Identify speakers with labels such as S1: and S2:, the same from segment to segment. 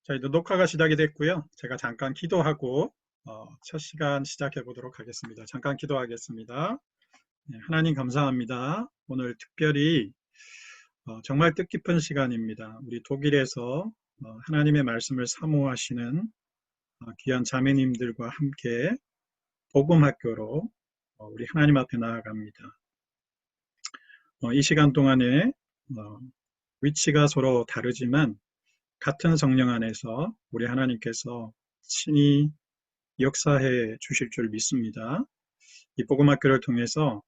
S1: 자, 이제 녹화가 시작이 됐고요. 제가 잠깐 기도하고 첫 시간 시작해 보도록 하겠습니다. 잠깐 기도하겠습니다. 네, 하나님 감사합니다. 오늘 특별히 정말 뜻깊은 시간입니다. 우리 독일에서 하나님의 말씀을 사모하시는 귀한 자매님들과 함께 복음학교로 우리 하나님 앞에 나아갑니다. 이 시간 동안에 위치가 서로 다르지만 같은 성령 안에서 우리 하나님께서 친히 역사해 주실 줄 믿습니다. 이 복음학교를 통해서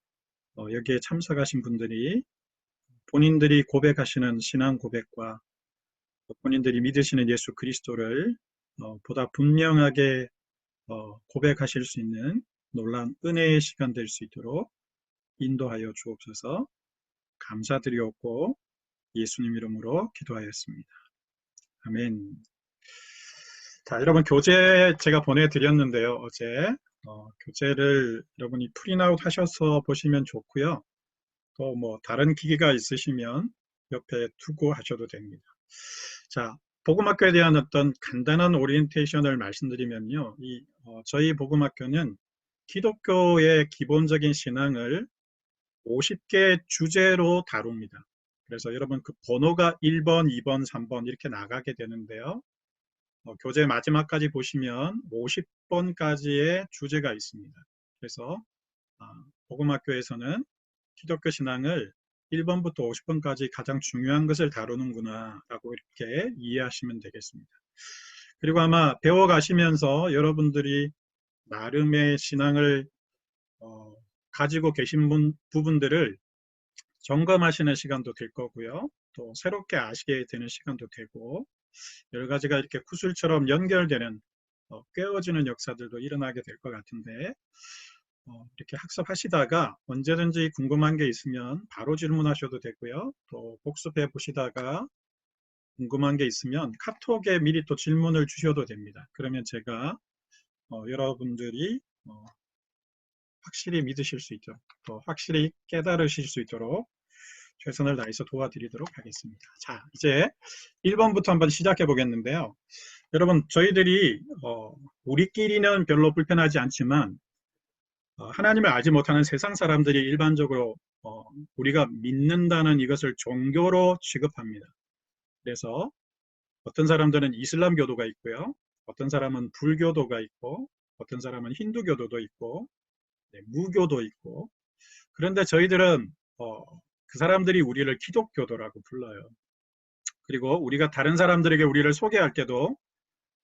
S1: 여기에 참석하신 분들이 본인들이 고백하시는 신앙 고백과 본인들이 믿으시는 예수 그리스도를 보다 분명하게 고백하실 수 있는 놀라운 은혜의 시간 될 수 있도록 인도하여 주옵소서. 감사드리옵고 예수님 이름으로 기도하였습니다. 아멘. 자, 여러분 교재 제가 보내드렸는데요. 어제 교재를 여러분이 프린아웃 하셔서 보시면 좋고요. 또 뭐 다른 기기가 있으시면 옆에 두고 하셔도 됩니다. 자, 복음학교에 대한 어떤 간단한 오리엔테이션을 말씀드리면요. 저희 복음학교는 기독교의 기본적인 신앙을 50개 주제로 다룹니다. 그래서 여러분 그 번호가 1번, 2번, 3번 이렇게 나가게 되는데요. 교재 마지막까지 보시면 50번까지의 주제가 있습니다. 그래서 복음학교에서는 기독교 신앙을 1번부터 50번까지 가장 중요한 것을 다루는구나 라고 이렇게 이해하시면 되겠습니다. 그리고 아마 배워가시면서 여러분들이 나름의 신앙을 가지고 계신 부분들을 점검하시는 시간도 될 거고요. 또 새롭게 아시게 되는 시간도 되고 여러 가지가 이렇게 구슬처럼 연결되는 꿰어지는 역사들도 일어나게 될 것 같은데 이렇게 학습하시다가 언제든지 궁금한 게 있으면 바로 질문하셔도 되고요. 또 복습해 보시다가 궁금한 게 있으면 카톡에 미리 또 질문을 주셔도 됩니다. 그러면 제가 여러분들이 확실히 믿으실 수 있도록 또 확실히 깨달으실 수 있도록 최선을 다해서 도와드리도록 하겠습니다. 자, 이제 1번부터 한번 시작해 보겠는데요. 여러분 저희들이 우리끼리는 별로 불편하지 않지만 하나님을 알지 못하는 세상 사람들이 일반적으로 우리가 믿는다는 이것을 종교로 취급합니다. 그래서 어떤 사람들은 이슬람교도가 있고요. 어떤 사람은 불교도가 있고 어떤 사람은 힌두교도도 있고 무교도 있고 그런데 저희들은 그 사람들이 우리를 기독교도라고 불러요. 그리고 우리가 다른 사람들에게 우리를 소개할 때도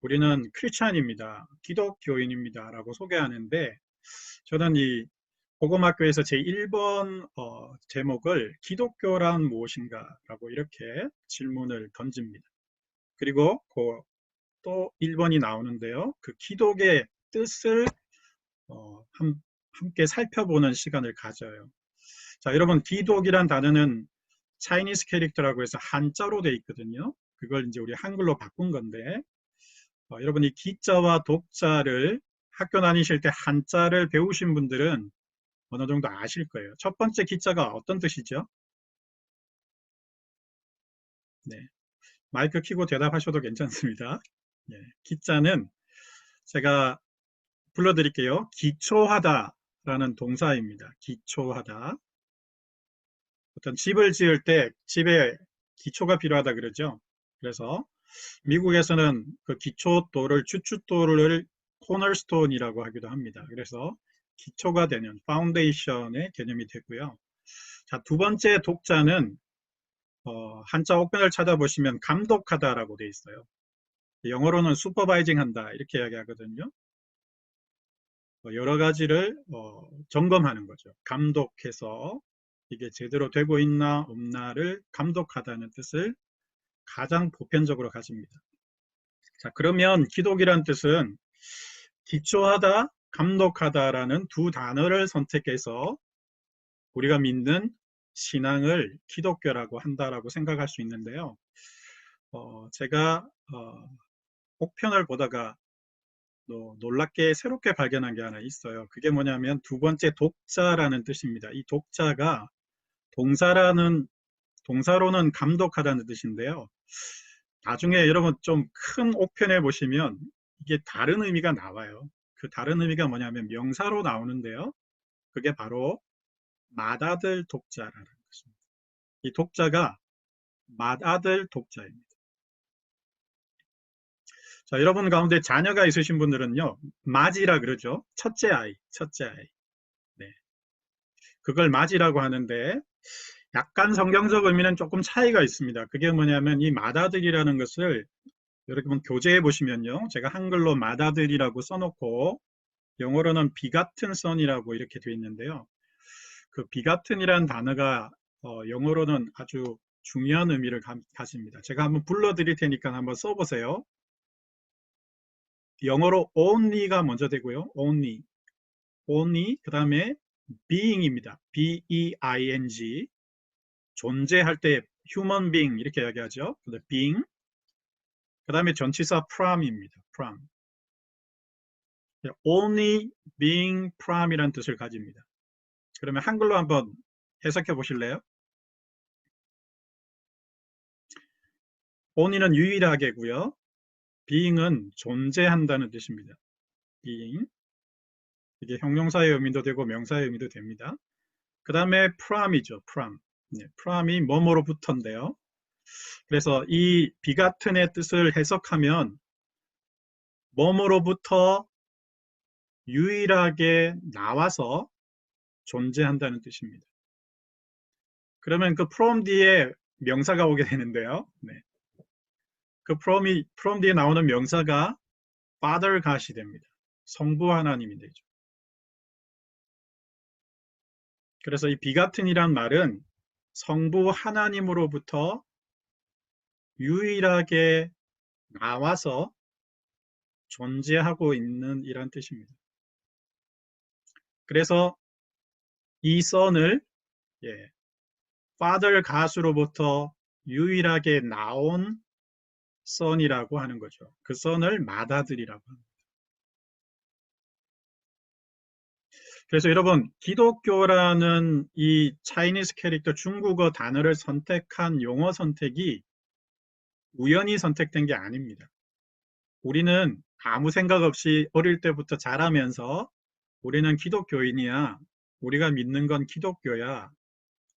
S1: 우리는 크리스찬입니다. 기독교인입니다. 라고 소개하는데 저는 이 복음학교에서 제1번 제목을 기독교란 무엇인가 라고 이렇게 질문을 던집니다. 그리고 또 1번이 나오는데요. 그 기독의 뜻을 함께 살펴보는 시간을 가져요. 자, 여러분 기독이란 단어는 차이니스 캐릭터라고 해서 한자로 돼 있거든요. 그걸 이제 우리 한글로 바꾼 건데 여러분이 기자와 독자를 학교 다니실 때 한자를 배우신 분들은 어느 정도 아실 거예요. 첫 번째 기자가 어떤 뜻이죠? 네, 마이크 켜고 대답하셔도 괜찮습니다. 네, 기자는 제가 불러드릴게요. 기초하다라는 동사입니다. 기초하다. 어떤 집을 지을 때 집에 기초가 필요하다 그러죠. 그래서 미국에서는 그 기초돌을 주춧돌을 코너스톤이라고 하기도 합니다. 그래서 기초가 되는 파운데이션의 개념이 되고요. 자, 두 번째 독자는 한자 옥변을 찾아보시면 감독하다라고 되어 있어요. 영어로는 슈퍼바이징 한다 이렇게 이야기하거든요. 여러 가지를 점검하는 거죠. 감독해서 이게 제대로 되고 있나 없나를 감독하다는 뜻을 가장 보편적으로 가집니다. 자, 그러면 기독이란 뜻은 기초하다, 감독하다라는 두 단어를 선택해서 우리가 믿는 신앙을 기독교라고 한다라고 생각할 수 있는데요. 제가 혹편을 보다가 놀랍게 새롭게 발견한 게 하나 있어요. 그게 뭐냐면 두 번째 독자라는 뜻입니다. 이 독자가 동사로는 감독하다는 뜻인데요. 나중에 여러분 좀 큰 옥편에 보시면 이게 다른 의미가 나와요. 그 다른 의미가 뭐냐면 명사로 나오는데요. 그게 바로 맏아들 독자라는 것입니다. 이 독자가 맏아들 독자입니다. 자, 여러분 가운데 자녀가 있으신 분들은요, 맏이라 그러죠. 첫째 아이, 첫째 아이. 네. 그걸 맏이라고 하는데, 약간 성경적 의미는 조금 차이가 있습니다. 그게 뭐냐면 이 맏아들이라는 것을 여러분 교재에 보시면요, 제가 한글로 맏아들이라고 써놓고 영어로는 begotten son이라고 이렇게 되어 있는데요. 그 begatten이라는 단어가 영어로는 아주 중요한 의미를 가집니다. 제가 한번 불러드릴 테니까 한번 써보세요. 영어로 only가 먼저 되고요. only 그 다음에 being입니다. being 존재할 때 human being 이렇게 이야기하죠. being 그 다음에 전치사 prim입니다. prim only being prim이라는 뜻을 가집니다. 그러면 한글로 한번 해석해 보실래요? only는 유일하게고요. being은 존재한다는 뜻입니다. being 이게 형용사의 의미도 되고 명사의 의미도 됩니다. 그 다음에 prim이죠. prim. 네, prim이 뭐뭐로부터인데요. 그래서 이 begatten의 뜻을 해석하면 뭐뭐로부터 유일하게 나와서 존재한다는 뜻입니다. 그러면 그 from 뒤에 명사가 오게 되는데요. 네. 그 from 뒤에 나오는 명사가 father god이 됩니다. 성부 하나님이 되죠. 그래서 이 begatten이란 말은 성부 하나님으로부터 유일하게 나와서 존재하고 있는 이란 뜻입니다. 그래서 이 son을 father god으로부터 유일하게 나온 son이라고 하는 거죠. 그 son을 맏아들이라고 합니다. 그래서 여러분 기독교라는 이 차이니스 캐릭터 중국어 단어를 선택한 용어 선택이 우연히 선택된 게 아닙니다. 우리는 아무 생각 없이 어릴 때부터 자라면서 우리는 기독교인이야. 우리가 믿는 건 기독교야.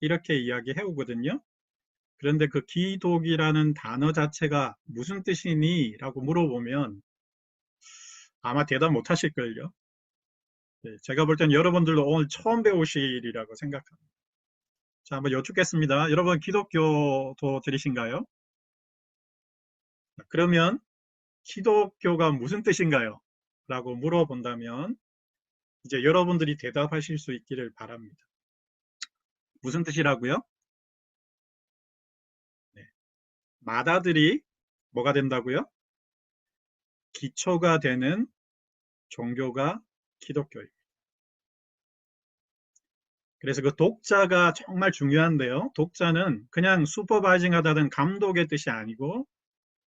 S1: 이렇게 이야기해 오거든요. 그런데 그 기독이라는 단어 자체가 무슨 뜻이니? 라고 물어보면 아마 대답 못 하실걸요. 네, 제가 볼 땐 여러분들도 오늘 처음 배우시리라고 생각합니다. 자, 한번 여쭙겠습니다. 여러분 기독교도 들이신가요? 그러면 기독교가 무슨 뜻인가요? 라고 물어본다면 이제 여러분들이 대답하실 수 있기를 바랍니다. 무슨 뜻이라고요? 네. 맏아들이 뭐가 된다고요? 기초가 되는 종교가 기독교입니다. 그래서 그 독자가 정말 중요한데요. 독자는 그냥 슈퍼바이징 하다는 감독의 뜻이 아니고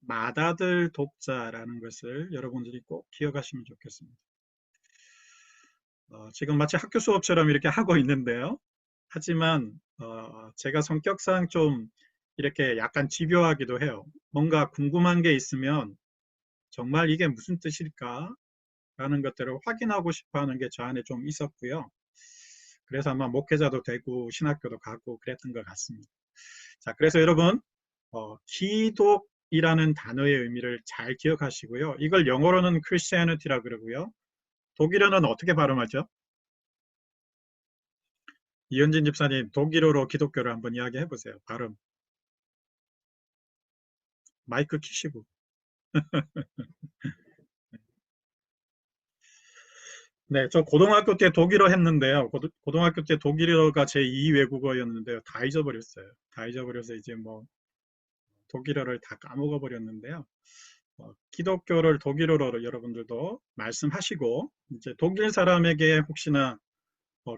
S1: 맏아들 독자라는 것을 여러분들이 꼭 기억하시면 좋겠습니다. 지금 마치 학교 수업처럼 이렇게 하고 있는데요. 하지만 제가 성격상 좀 이렇게 약간 집요하기도 해요. 뭔가 궁금한 게 있으면 정말 이게 무슨 뜻일까? 라는 것들을 확인하고 싶어 하는 게 저 안에 좀 있었고요. 그래서 아마 목회자도 되고 신학교도 가고 그랬던 것 같습니다. 자, 그래서 여러분 기독이라는 단어의 의미를 잘 기억하시고요. 이걸 영어로는 Christianity라고 그러고요. 독일어는 어떻게 발음하죠? 이현진 집사님, 독일어로 기독교를 한번 이야기해 보세요. 발음. 마이크 키시고. 네, 저 고등학교 때 독일어 했는데요. 고등학교 때 독일어가 제 2 외국어였는데요. 다 잊어버렸어요. 다 잊어버려서 이제 뭐 독일어를 다 까먹어 버렸는데요. 기독교를 독일어로 여러분들도 말씀하시고 이제 독일 사람에게 혹시나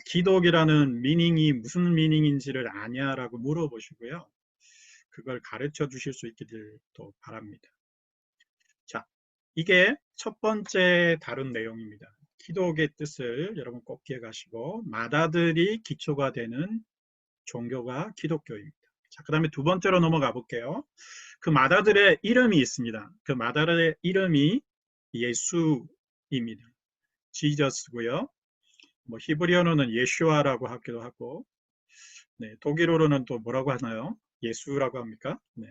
S1: 기독이라는 미닝이 무슨 미닝인지를 아냐라고 물어보시고요. 그걸 가르쳐 주실 수 있기를 또 바랍니다. 자, 이게 첫 번째 다룬 내용입니다. 기독의 뜻을 여러분 꼭 기억하시고 맏아들이 기초가 되는 종교가 기독교입니다. 자, 그 다음에 두 번째로 넘어가 볼게요. 그 마다들의 이름이 있습니다. 그 마다들의 이름이 예수입니다. 지저스고요. 뭐 히브리어로는 예슈아라고 하기도 하고, 네, 독일어로는 또 뭐라고 하나요? 예수라고 합니까? 네.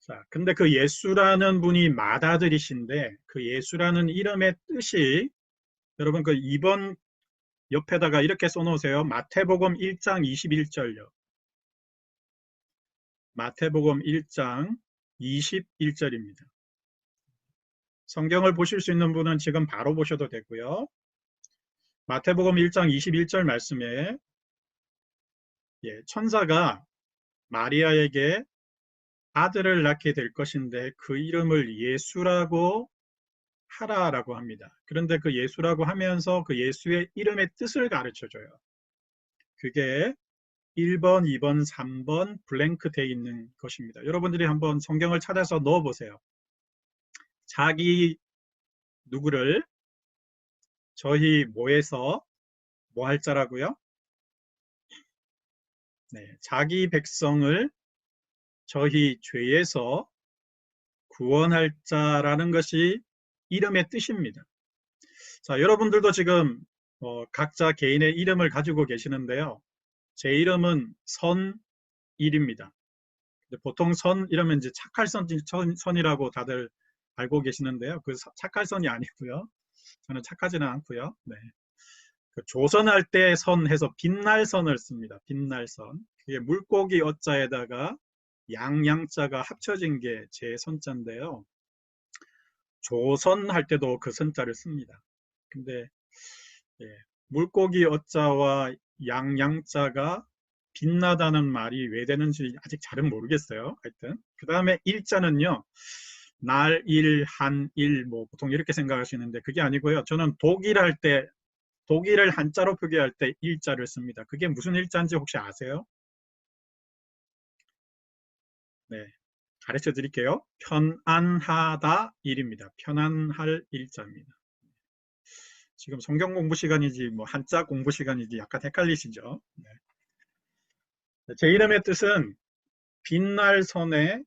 S1: 자, 근데 그 예수라는 분이 마다들이신데 그 예수라는 이름의 뜻이 여러분 그 2번 옆에다가 이렇게 써놓으세요. 마태복음 1장 21절요. 마태복음 1장 21절입니다. 성경을 보실 수 있는 분은 지금 바로 보셔도 되고요. 마태복음 1장 21절 말씀에 천사가 마리아에게 아들을 낳게 될 것인데 그 이름을 예수라고 하라라고 합니다. 그런데 그 예수라고 하면서 그 예수의 이름의 뜻을 가르쳐줘요. 그게 1번, 2번, 3번 블랭크 돼 있는 것입니다. 여러분들이 한번 성경을 찾아서 넣어보세요. 자기 누구를 저희 뭐에서 뭐 할 자라고요? 네, 자기 백성을 저희 죄에서 구원할 자라는 것이 이름의 뜻입니다. 자, 여러분들도 지금 각자 개인의 이름을 가지고 계시는데요. 제 이름은 선일입니다. 보통 선 이러면 이제 착할 선이라고 다들 알고 계시는데요. 그 착할 선이 아니고요. 저는 착하지는 않고요. 네. 그 조선할 때 선 해서 빛날 선을 씁니다. 빛날 선. 그게 물고기 어자에다가 양양자가 합쳐진 게 제 선자인데요. 조선할 때도 그 선자를 씁니다. 근데 물고기 어자와 양양자가 빛나다는 말이 왜 되는지 아직 잘은 모르겠어요. 하여튼 그 다음에 일자는요. 날, 일, 한, 일, 뭐 보통 이렇게 생각하시는데 그게 아니고요. 저는 독일할 때 독일을 한자로 표기할 때 일자를 씁니다. 그게 무슨 일자인지 혹시 아세요? 네, 가르쳐 드릴게요. 편안하다 일입니다. 편안할 일자입니다. 지금 성경 공부 시간이지 뭐 한자 공부 시간이지 약간 헷갈리시죠? 네. 제 이름의 뜻은 빛날 선에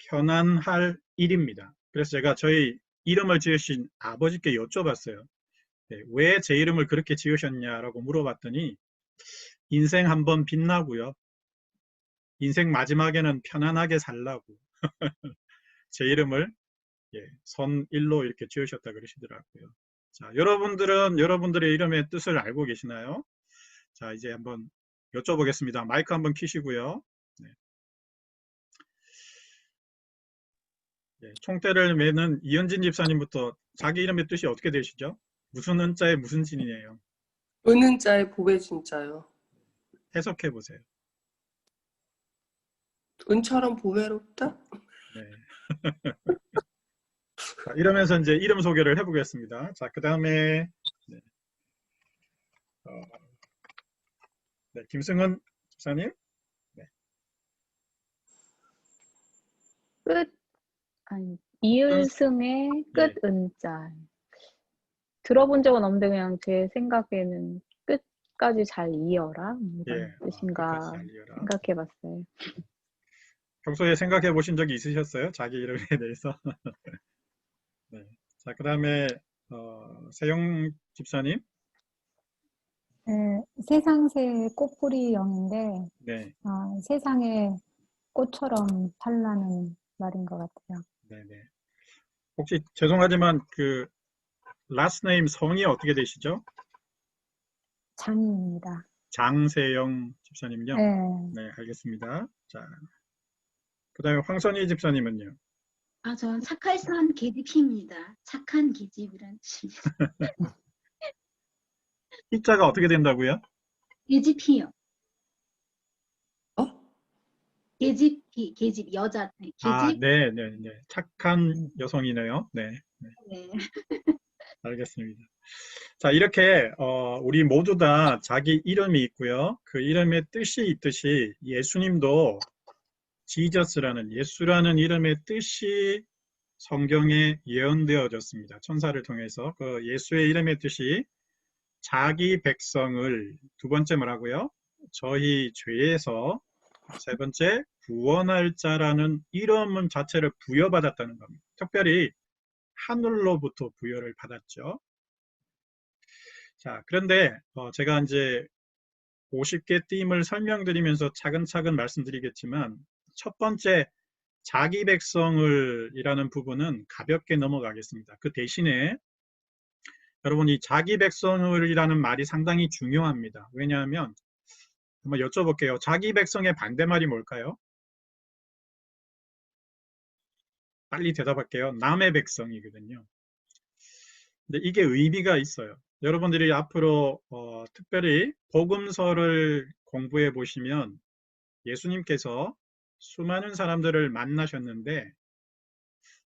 S1: 편안할 일입니다. 그래서 제가 저희 이름을 지으신 아버지께 여쭤봤어요. 네, 왜 제 이름을 그렇게 지으셨냐라고 물어봤더니 인생 한번 빛나고요. 인생 마지막에는 편안하게 살라고 제 이름을 선일로 이렇게 지으셨다 그러시더라고요. 자, 여러분들은 여러분들의 이름의 뜻을 알고 계시나요? 자, 이제 한번 여쭤보겠습니다. 마이크 한번 켜시고요. 네. 총대를 매는 이현진 집사님부터 자기 이름의 뜻이 어떻게 되시죠? 무슨 은자에 무슨 진이에요?
S2: 은은자에 보배진자요.
S1: 해석해 보세요.
S2: 은처럼 보배롭다?
S1: 네. 자, 이러면서 이제 이름 소개를 해보겠습니다. 자, 그 다음에 네. 네, 김승은 집사님. 네.
S3: 끝, 아니, 이을승의
S1: 예.
S3: 끝은자. 들어본 적은 없는데 그냥 제 생각에는 끝까지 잘 이어라 이런 뜻인가 생각해봤어요.
S1: 평소에 생각해 보신 적이 있으셨어요? 자기 이름에 대해서? 네. 자, 그 다음에 세영 집사님.
S4: 네, 세상새 꽃뿌리 영인데
S1: 네.
S4: 세상의 꽃처럼 찬란한 말인 것 같아요.
S1: 네네. 혹시 죄송하지만 그 last name 성이 어떻게 되시죠?
S4: 장입니다.
S1: 장세영 집사님요?
S4: 네.
S1: 네, 알겠습니다. 자, 그 다음에 황선희 집사님은요?
S5: 저는 착할 선 계집입니다. 착한 계집이란 뜻입니다.
S1: 희자가 어떻게 된다고요?
S5: 계집이요.
S2: 어?
S5: 계집 여자 계집.
S1: 네. 착한 여성이네요. 네.
S5: 네.
S1: 알겠습니다. 자, 이렇게 우리 모두 다 자기 이름이 있고요. 그 이름의 뜻이 있듯이 예수님도 지저스라는 예수라는 이름의 뜻이 성경에 예언되어졌습니다. 천사를 통해서 그 예수의 이름의 뜻이 자기 백성을 두 번째 뭐라고요? 저희 죄에서 세 번째, 구원할 자라는 이름 자체를 부여받았다는 겁니다. 특별히 하늘로부터 부여를 받았죠. 자, 그런데 제가 이제 50개 띠임을 설명드리면서 차근차근 말씀드리겠지만 첫 번째 자기 백성을 이라는 부분은 가볍게 넘어가겠습니다. 그 대신에 여러분 이 자기 백성을이라는 말이 상당히 중요합니다. 왜냐하면 한번 여쭤볼게요. 자기 백성의 반대말이 뭘까요? 빨리 대답할게요. 남의 백성이거든요. 근데 이게 의미가 있어요. 여러분들이 앞으로 특별히 복음서를 공부해 보시면 예수님께서 수많은 사람들을 만나셨는데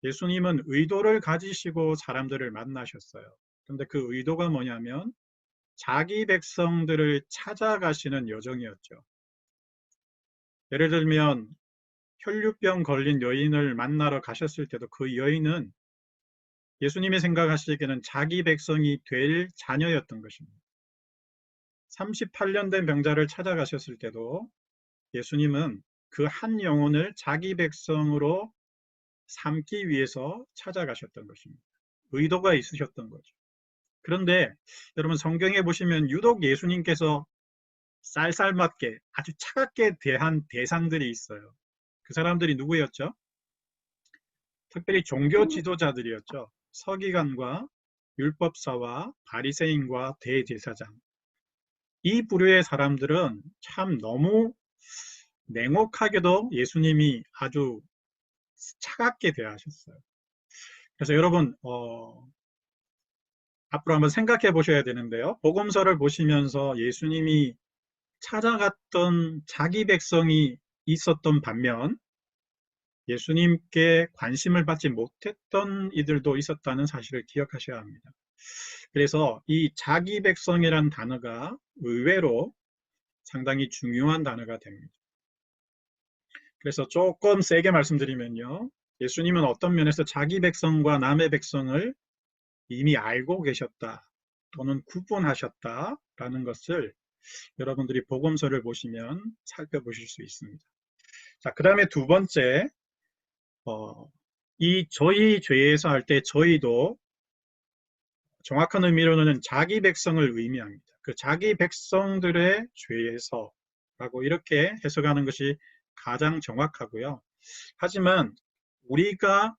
S1: 예수님은 의도를 가지시고 사람들을 만나셨어요. 근데 그 의도가 뭐냐면 자기 백성들을 찾아가시는 여정이었죠. 예를 들면 혈류병 걸린 여인을 만나러 가셨을 때도 그 여인은 예수님이 생각하시기에는 자기 백성이 될 자녀였던 것입니다. 38년 된 병자를 찾아가셨을 때도 예수님은 그 한 영혼을 자기 백성으로 삼기 위해서 찾아가셨던 것입니다. 의도가 있으셨던 거죠. 그런데 여러분 성경에 보시면 유독 예수님께서 쌀쌀맞게 아주 차갑게 대한 대상들이 있어요. 그 사람들이 누구였죠? 특별히 종교 지도자들이었죠. 서기관과 율법사와 바리새인과 대제사장. 이 부류의 사람들은 참 너무 냉혹하게도 예수님이 아주 차갑게 대하셨어요. 그래서 여러분 앞으로 한번 생각해 보셔야 되는데요. 복음서를 보시면서 예수님이 찾아갔던 자기 백성이 있었던 반면 예수님께 관심을 받지 못했던 이들도 있었다는 사실을 기억하셔야 합니다. 그래서 이 자기 백성이란 단어가 의외로 상당히 중요한 단어가 됩니다. 그래서 조금 세게 말씀드리면요. 예수님은 어떤 면에서 자기 백성과 남의 백성을 이미 알고 계셨다 또는 구분하셨다라는 것을 여러분들이 복음서를 보시면 살펴보실 수 있습니다. 자, 그 다음에 두 번째, 이 저희 죄에서 할 때 저희도 정확한 의미로는 자기 백성을 의미합니다. 그 자기 백성들의 죄에서라고 이렇게 해석하는 것이 가장 정확하고요. 하지만 우리가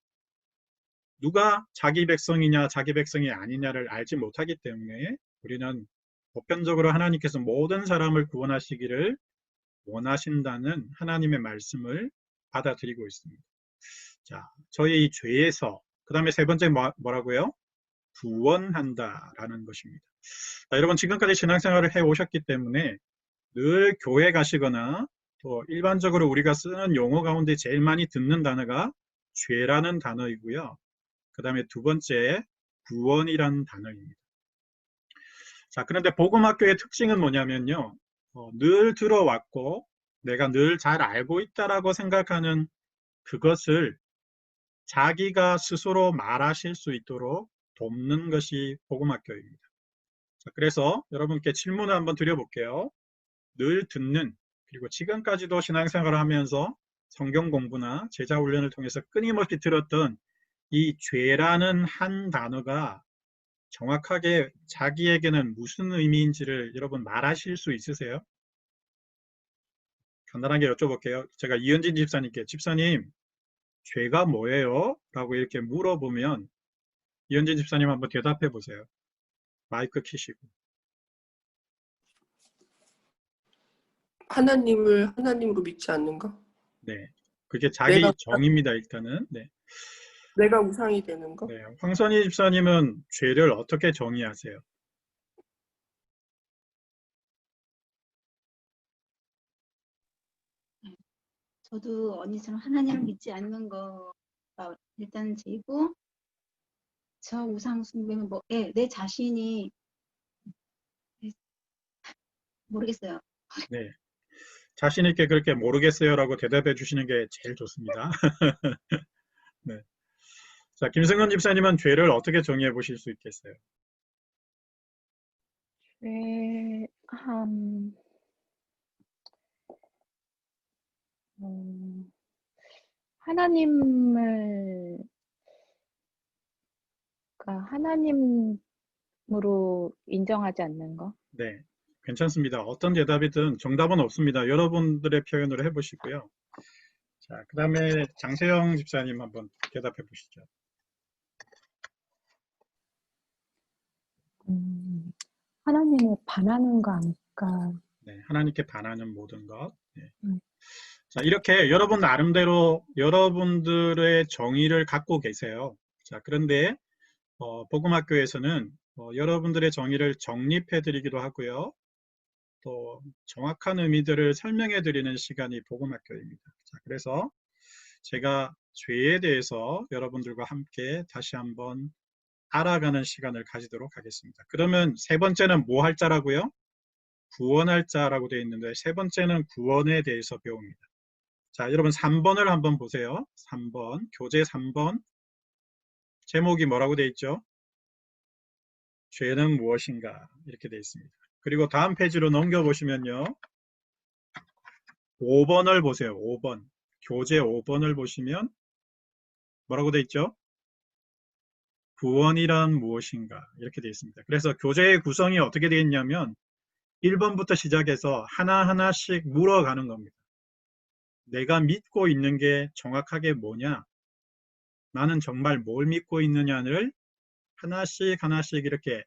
S1: 누가 자기 백성이냐 자기 백성이 아니냐를 알지 못하기 때문에 우리는 보편적으로 하나님께서 모든 사람을 구원하시기를 원하신다는 하나님의 말씀을 받아들이고 있습니다. 자, 저희 이 죄에서 그 다음에 세 번째 뭐라고요? 구원한다라는 것입니다. 자, 여러분 지금까지 신앙생활을 해오셨기 때문에 늘 교회 가시거나 또 일반적으로 우리가 쓰는 용어 가운데 제일 많이 듣는 단어가 죄라는 단어이고요. 그 다음에 두 번째 구원이라는 단어입니다. 자, 그런데 복음학교의 특징은 뭐냐면요. 늘 들어왔고 내가 늘 잘 알고 있다라고 생각하는 그것을 자기가 스스로 말하실 수 있도록 돕는 것이 복음학교입니다. 자, 그래서 여러분께 질문을 한번 드려볼게요. 늘 듣는 그리고 지금까지도 신앙생활을 하면서 성경 공부나 제자 훈련을 통해서 끊임없이 들었던 이 죄라는 한 단어가 정확하게 자기에게는 무슨 의미인지를 여러분 말하실 수 있으세요? 간단하게 여쭤볼게요. 제가 이현진 집사님께 집사님 죄가 뭐예요? 라고 이렇게 물어보면 이현진 집사님 한번 대답해 보세요. 마이크 켜시고.
S2: 하나님을 하나님으로 믿지 않는 거?
S1: 네, 그게 자기
S2: 내가
S1: 정입니다. 일단은. 네.
S2: 내가 우상이 되는 거?
S1: 네, 황선희 집사님은 죄를 어떻게 정의하세요?
S5: 저도 언니처럼 하나님을 믿지 않는 거가 일단 죄고, 저 우상 숭배는 뭐, 내 자신이 모르겠어요.
S1: 네, 자신 있게 그렇게 모르겠어요라고 대답해 주시는 게 제일 좋습니다. 네. 자, 김승건 집사님은 죄를 어떻게 정의해 보실 수 있겠어요?
S3: 죄, 하나님을, 그러니까 하나님으로 인정하지 않는 거.
S1: 네, 괜찮습니다. 어떤 대답이든 정답은 없습니다. 여러분들의 표현으로 해보시고요. 자, 그 다음에 장세영 집사님 한번 대답해 보시죠.
S4: 하나님을 반하는 거 아닐까.
S1: 네, 하나님께 반하는 모든 것. 네.
S4: 음.
S1: 자, 이렇게 여러분 나름대로 여러분들의 정의를 갖고 계세요. 자, 그런데 복음학교에서는 여러분들의 정의를 정립해 드리기도 하고요. 또 정확한 의미들을 설명해 드리는 시간이 복음학교입니다. 자, 그래서 제가 죄에 대해서 여러분들과 함께 다시 한번 알아가는 시간을 가지도록 하겠습니다. 그러면 세 번째는 뭐 할 자라고요? 구원할 자라고 되어 있는데 세 번째는 구원에 대해서 배웁니다. 자, 여러분 3번을 한번 보세요. 3번, 교재 3번. 제목이 뭐라고 되어 있죠? 죄는 무엇인가? 이렇게 되어 있습니다. 그리고 다음 페이지로 넘겨보시면요. 5번을 보세요. 5번. 교재 5번을 보시면 뭐라고 되어 있죠? 구원이란 무엇인가? 이렇게 되어 있습니다. 그래서 교재의 구성이 어떻게 되어 있냐면 1번부터 시작해서 하나하나씩 물어가는 겁니다. 내가 믿고 있는 게 정확하게 뭐냐? 나는 정말 뭘 믿고 있느냐를 하나씩 하나씩 이렇게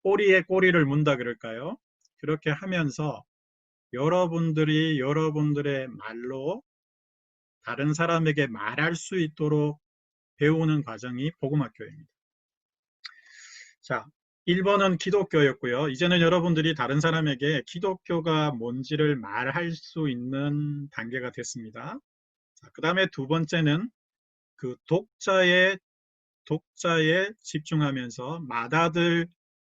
S1: 꼬리에 꼬리를 문다 그럴까요? 그렇게 하면서 여러분들이 여러분들의 말로 다른 사람에게 말할 수 있도록 배우는 과정이 복음학교입니다. 자, 1번은 기독교였고요. 이제는 여러분들이 다른 사람에게 기독교가 뭔지를 말할 수 있는 단계가 됐습니다. 그 다음에 두 번째는 그 독자에 집중하면서 맏아들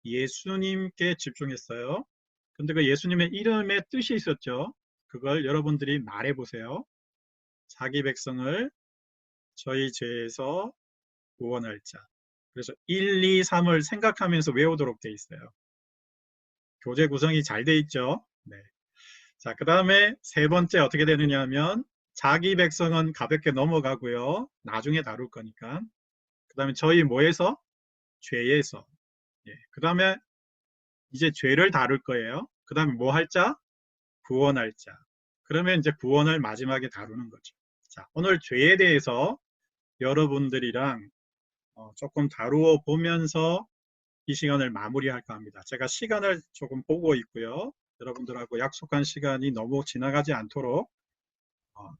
S1: 예수님께 집중했어요. 근데 그 예수님의 이름에 뜻이 있었죠. 그걸 여러분들이 말해 보세요. 자기 백성을 저희 죄에서 구원할 자. 그래서 1, 2, 3을 생각하면서 외우도록 돼 있어요. 교재 구성이 잘 돼 있죠. 네. 자, 그 다음에 세 번째 어떻게 되느냐 하면 자기 백성은 가볍게 넘어가고요. 나중에 다룰 거니까. 그 다음에 저희 뭐에서? 죄에서. 예. 그 다음에 이제 죄를 다룰 거예요. 그 다음에 뭐 할 자? 구원할 자. 그러면 이제 구원을 마지막에 다루는 거죠. 자, 오늘 죄에 대해서 여러분들이랑 조금 다루어 보면서 이 시간을 마무리할까 합니다. 제가 시간을 조금 보고 있고요. 여러분들하고 약속한 시간이 너무 지나가지 않도록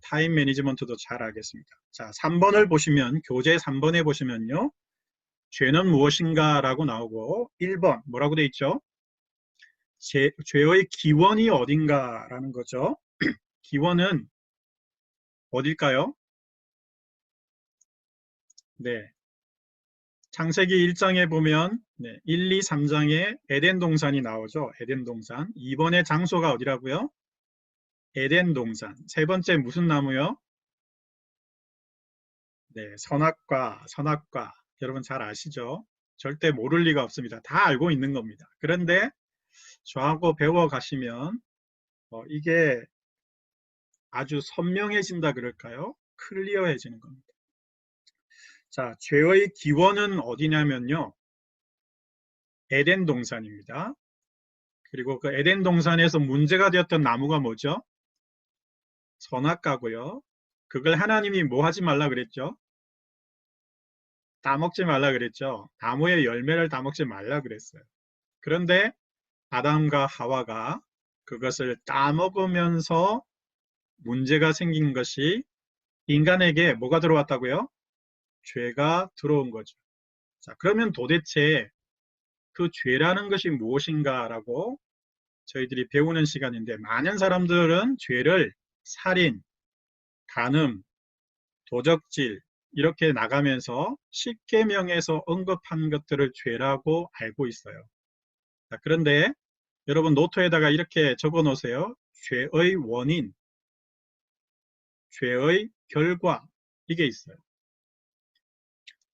S1: 타임 매니지먼트도 잘 하겠습니다. 자, 3번을 보시면 교재 3번에 보시면요. 죄는 무엇인가 라고 나오고 1번 뭐라고 돼 있죠? 죄의 기원이 어딘가 라는 거죠. 기원은 어딜까요? 네. 창세기 1장에 보면 1, 2, 3장에 에덴 동산이 나오죠. 에덴 동산. 2번의 장소가 어디라고요? 에덴 동산. 세 번째 무슨 나무요? 네, 선악과. 여러분 잘 아시죠? 절대 모를 리가 없습니다. 다 알고 있는 겁니다. 그런데 저하고 배워 가시면 이게 아주 선명해진다 그럴까요? 클리어해지는 겁니다. 자, 죄의 기원은 어디냐면요. 에덴 동산입니다. 그리고 그 에덴 동산에서 문제가 되었던 나무가 뭐죠? 선악과고요. 그걸 하나님이 뭐 하지 말라 그랬죠? 따먹지 말라 그랬죠. 나무의 열매를 따먹지 말라 그랬어요. 그런데 아담과 하와가 그것을 따먹으면서 문제가 생긴 것이 인간에게 뭐가 들어왔다고요? 죄가 들어온 거죠. 자, 그러면 도대체 그 죄라는 것이 무엇인가라고 저희들이 배우는 시간인데 많은 사람들은 죄를 살인, 간음, 도적질 이렇게 나가면서 십계명에서 언급한 것들을 죄라고 알고 있어요. 자, 그런데 여러분 노트에다가 이렇게 적어 놓으세요. 죄의 원인, 죄의 결과 이게 있어요.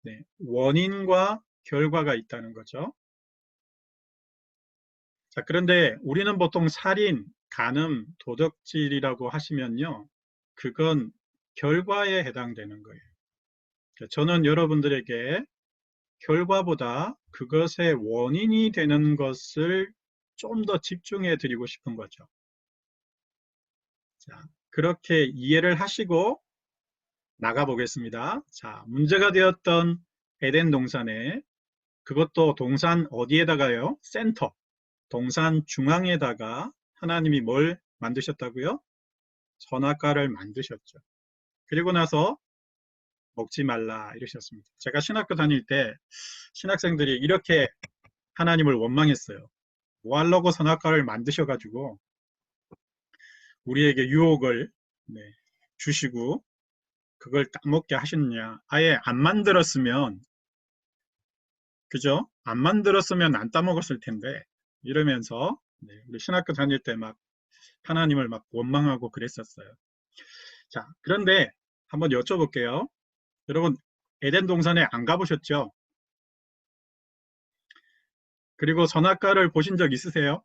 S1: 네, 원인과 결과가 있다는 거죠. 자, 그런데 우리는 보통 살인, 간음, 도적질이라고 하시면요. 그건 결과에 해당되는 거예요. 저는 여러분들에게 결과보다 그것의 원인이 되는 것을 좀 더 집중해 드리고 싶은 거죠. 자, 그렇게 이해를 하시고 나가 보겠습니다. 자, 문제가 되었던 에덴 동산에, 그것도 동산 어디에다가요? 센터, 동산 중앙에다가 하나님이 뭘 만드셨다고요? 선악과를 만드셨죠. 그리고 나서 먹지 말라 이러셨습니다. 제가 신학교 다닐 때 신학생들이 이렇게 하나님을 원망했어요. 뭐 하려고 선악과를 만드셔가지고 우리에게 유혹을 주시고 그걸 따먹게 하셨냐. 아예 안 만들었으면, 그죠? 안 만들었으면 안 따먹었을 텐데 이러면서 우리 신학교 다닐 때 막 하나님을 막 원망하고 그랬었어요. 자, 그런데 한번 여쭤볼게요. 여러분, 에덴 동산에 안 가보셨죠? 그리고 선악과를 보신 적 있으세요?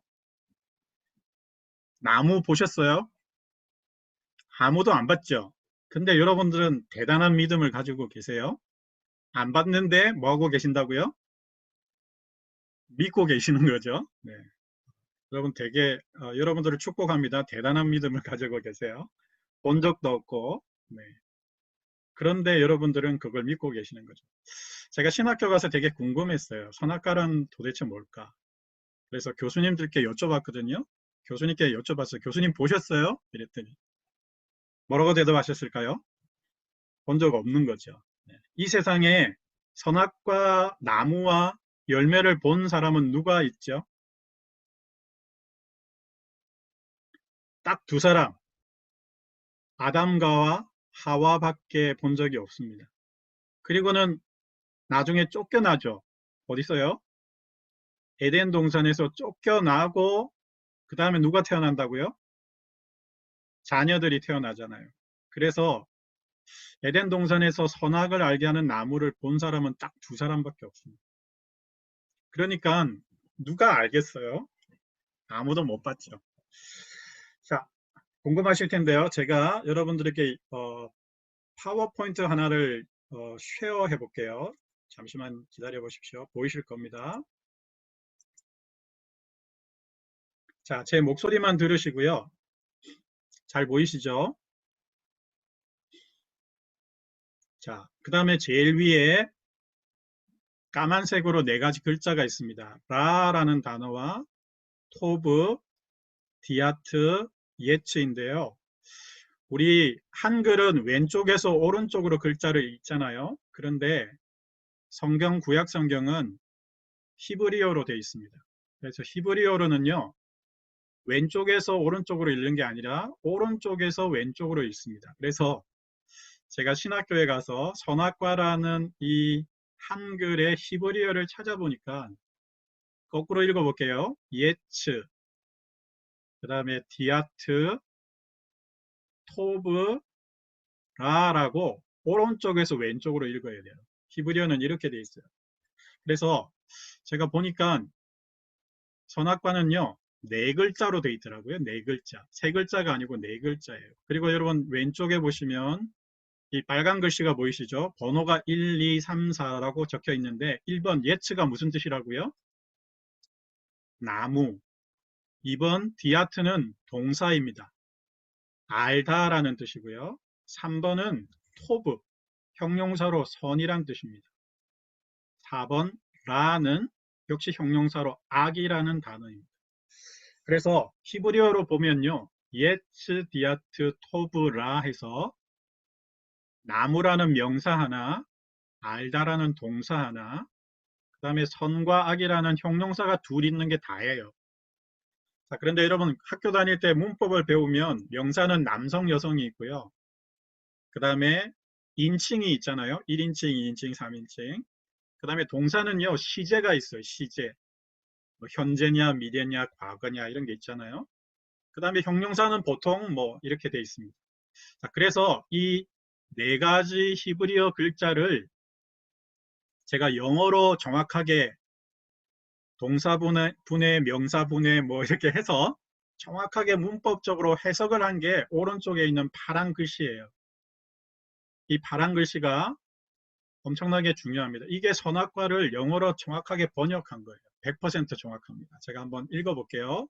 S1: 나무 보셨어요? 아무도 안 봤죠? 근데 여러분들은 대단한 믿음을 가지고 계세요. 안 봤는데 뭐하고 계신다고요? 믿고 계시는 거죠. 네. 여러분 되게 여러분들을 축복합니다. 대단한 믿음을 가지고 계세요. 본 적도 없고. 네. 그런데 여러분들은 그걸 믿고 계시는 거죠. 제가 신학교 가서 되게 궁금했어요. 선악과는 도대체 뭘까? 그래서 교수님들께 여쭤봤거든요. 교수님께 여쭤봤어요. 교수님 보셨어요? 이랬더니 뭐라고 대답하셨을까요? 본 적 없는 거죠. 네. 이 세상에 선악과 나무와 열매를 본 사람은 누가 있죠? 딱 두 사람. 아담과 하와밖에 본 적이 없습니다. 그리고는 나중에 쫓겨나죠. 어디 있어요? 에덴 동산에서 쫓겨나고 그 다음에 누가 태어난다고요? 자녀들이 태어나잖아요. 그래서 에덴 동산에서 선악을 알게 하는 나무를 본 사람은 딱 두 사람밖에 없습니다. 그러니까 누가 알겠어요? 아무도 못 봤죠. 자, 궁금하실 텐데요. 제가 여러분들에게 파워포인트 하나를 쉐어해 볼게요. 잠시만 기다려 보십시오. 보이실 겁니다. 자, 제 목소리만 들으시고요. 잘 보이시죠? 자, 그 다음에 제일 위에 까만색으로 네 가지 글자가 있습니다. 라라는 단어와 토브, 디아트, 예츠인데요. 우리 한글은 왼쪽에서 오른쪽으로 글자를 읽잖아요. 그런데 성경, 구약 성경은 히브리어로 되어 있습니다. 그래서 히브리어로는요, 왼쪽에서 오른쪽으로 읽는 게 아니라 오른쪽에서 왼쪽으로 읽습니다. 그래서 제가 신학교에 가서 선악과라는 이 한글의 히브리어를 찾아보니까 거꾸로 읽어볼게요. 예츠, 그 다음에 디아트, 토브, 라라고 오른쪽에서 왼쪽으로 읽어야 돼요. 히브리어는 이렇게 돼 있어요. 그래서 제가 보니까 선악과는요, 네 글자로 돼 있더라고요. 네 글자. 세 글자가 아니고 네 글자예요. 그리고 여러분 왼쪽에 보시면 이 빨간 글씨가 보이시죠? 번호가 1, 2, 3, 4라고 적혀 있는데 1번 예츠가 무슨 뜻이라고요? 나무. 2번 디아트는 동사입니다. 알다라는 뜻이고요. 3번은 토브, 형용사로 선이란 뜻입니다. 4번 라는 역시 형용사로 악이라는 단어입니다. 그래서 히브리어로 보면요. 예츠, 디아트, 토브, 라 해서 나무라는 명사 하나, 알다라는 동사 하나, 그 다음에 선과 악이라는 형용사가 둘 있는 게 다예요. 자, 그런데 여러분 학교 다닐 때 문법을 배우면 명사는 남성, 여성이 있고요. 그 다음에 인칭이 있잖아요. 1인칭, 2인칭, 3인칭. 그 다음에 동사는요. 시제가 있어요. 시제. 뭐 현재냐, 미래냐, 과거냐 이런 게 있잖아요. 그 다음에 형용사는 보통 뭐 이렇게 돼 있습니다. 자, 그래서 이 네 가지 히브리어 글자를 제가 영어로 정확하게 동사분해, 분해, 명사분해 뭐 이렇게 해서 정확하게 문법적으로 해석을 한 게 오른쪽에 있는 파란 글씨예요. 이 파란 글씨가 엄청나게 중요합니다. 이게 선악과를 영어로 정확하게 번역한 거예요. 100% 정확합니다. 제가 한번 읽어볼게요.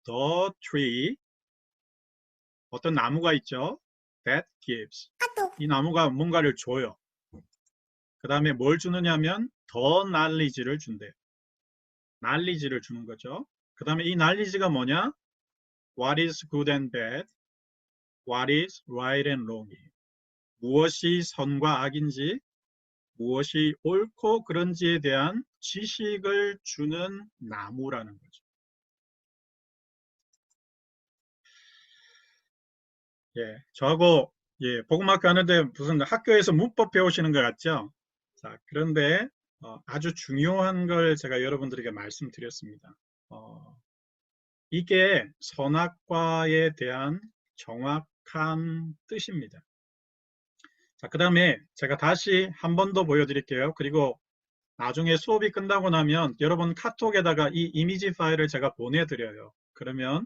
S1: The tree, 어떤 나무가 있죠? That gives. 이 나무가 뭔가를 줘요. 그 다음에 뭘 주느냐면 the knowledge를 준대요. knowledge를 주는 거죠. 그 다음에 이 knowledge가 뭐냐? What is good and bad? What is right and wrong? 무엇이 선과 악인지, 무엇이 옳고 그른지에 대한 지식을 주는 나무라는 거죠. 예, 저하고 복음학교 하는데 무슨 학교에서 문법 배우시는 것 같죠? 자, 그런데 아주 중요한 걸 제가 여러분들에게 말씀드렸습니다. 이게 선악과에 대한 정확한 뜻입니다. 자, 그 다음에 제가 다시 한 번 더 보여드릴게요. 그리고 나중에 수업이 끝나고 나면 여러분 카톡에다가 이 이미지 파일을 제가 보내드려요. 그러면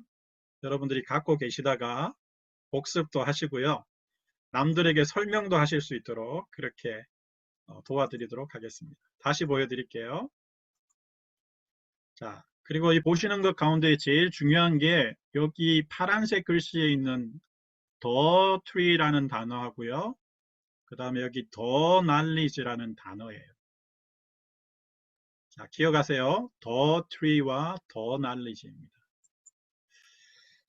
S1: 여러분들이 갖고 계시다가 복습도 하시고요. 남들에게 설명도 하실 수 있도록 그렇게 도와드리도록 하겠습니다. 다시 보여드릴게요. 자, 그리고 이 보시는 것 가운데 제일 중요한 게 여기 파란색 글씨에 있는 the tree라는 단어하고요. 그 다음에 여기 the knowledge라는 단어예요. 자, 기억하세요. the tree와 the knowledge입니다.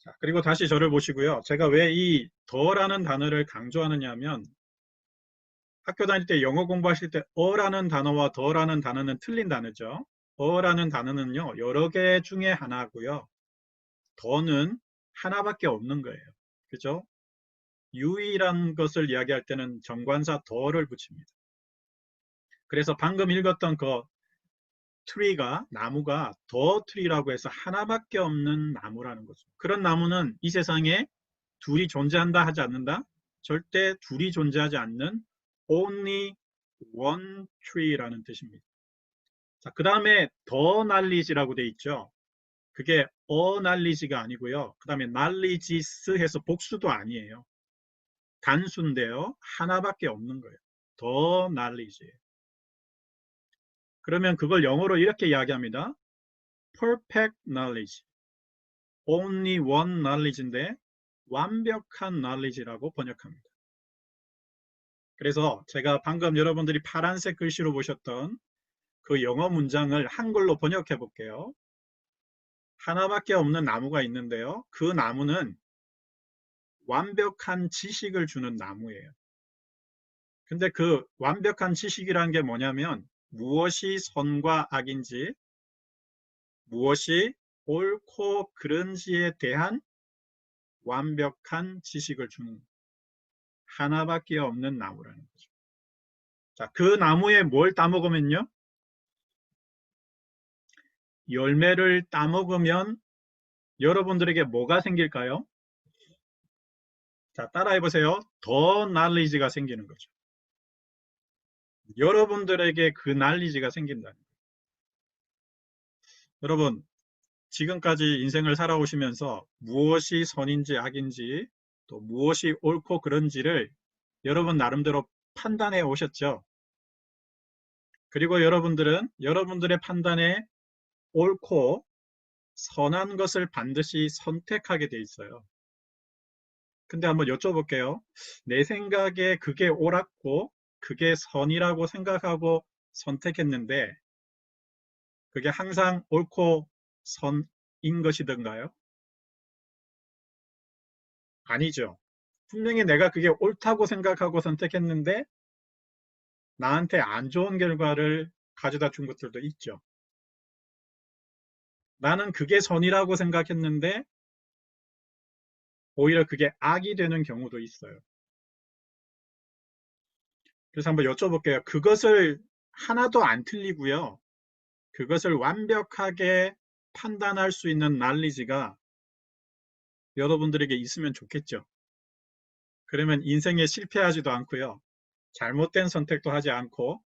S1: 자, 그리고 다시 저를 보시고요. 제가 왜 이 the라는 단어를 강조하느냐 하면 학교 다닐 때 영어 공부하실 때 어라는 단어와 the라는 단어는 틀린 단어죠. 어라는 단어는요. 여러 개 중에 하나고요. the는 하나밖에 없는 거예요. 그죠? 유일한 것을 이야기할 때는 정관사 the를 붙입니다. 그래서 방금 읽었던 그 트리가, 나무가 the tree라고 해서 하나밖에 없는 나무라는 거죠. 그런 나무는 이 세상에 둘이 존재한다 하지 않는다? 절대 둘이 존재하지 않는 only one tree라는 뜻입니다. 자, 그 다음에 the knowledge라고 돼 있죠. 그게 a knowledge가 아니고요. 그 다음에 knowledges 해서 복수도 아니에요. 단수인데요. 하나밖에 없는 거예요. the knowledge. 그러면 그걸 영어로 이렇게 이야기합니다. perfect knowledge. only one knowledge인데 완벽한 knowledge라고 번역합니다. 그래서 제가 방금 여러분들이 파란색 글씨로 보셨던 그 영어 문장을 한글로 번역해 볼게요. 하나밖에 없는 나무가 있는데요. 그 나무는 완벽한 지식을 주는 나무예요. 근데 그 완벽한 지식이라는 게 뭐냐면 무엇이 선과 악인지, 무엇이 옳고 그른지에 대한 완벽한 지식을 주는 하나밖에 없는 나무라는 거죠. 자, 그 나무에 뭘 따먹으면요? 열매를 따먹으면 여러분들에게 뭐가 생길까요? 자, 따라해 보세요. 더 knowledge가 생기는 거죠. 여러분들에게 그 knowledge가 생긴다는 거예요. 여러분, 지금까지 인생을 살아오시면서 무엇이 선인지 악인지 또 무엇이 옳고 그른지를 여러분 나름대로 판단해 오셨죠. 그리고 여러분들은 여러분들의 판단에 옳고 선한 것을 반드시 선택하게 돼 있어요. 근데 한번 여쭤볼게요. 내 생각에 그게 옳았고 그게 선이라고 생각하고 선택했는데 그게 항상 옳고 선인 것이던가요? 아니죠. 분명히 내가 그게 옳다고 생각하고 선택했는데 나한테 안 좋은 결과를 가져다 준 것들도 있죠. 나는 그게 선이라고 생각했는데 오히려 그게 악이 되는 경우도 있어요. 그래서 한번 여쭤볼게요. 그것을 하나도 안 틀리고요. 그것을 완벽하게 판단할 수 있는 knowledge가 여러분들에게 있으면 좋겠죠. 그러면 인생에 실패하지도 않고요. 잘못된 선택도 하지 않고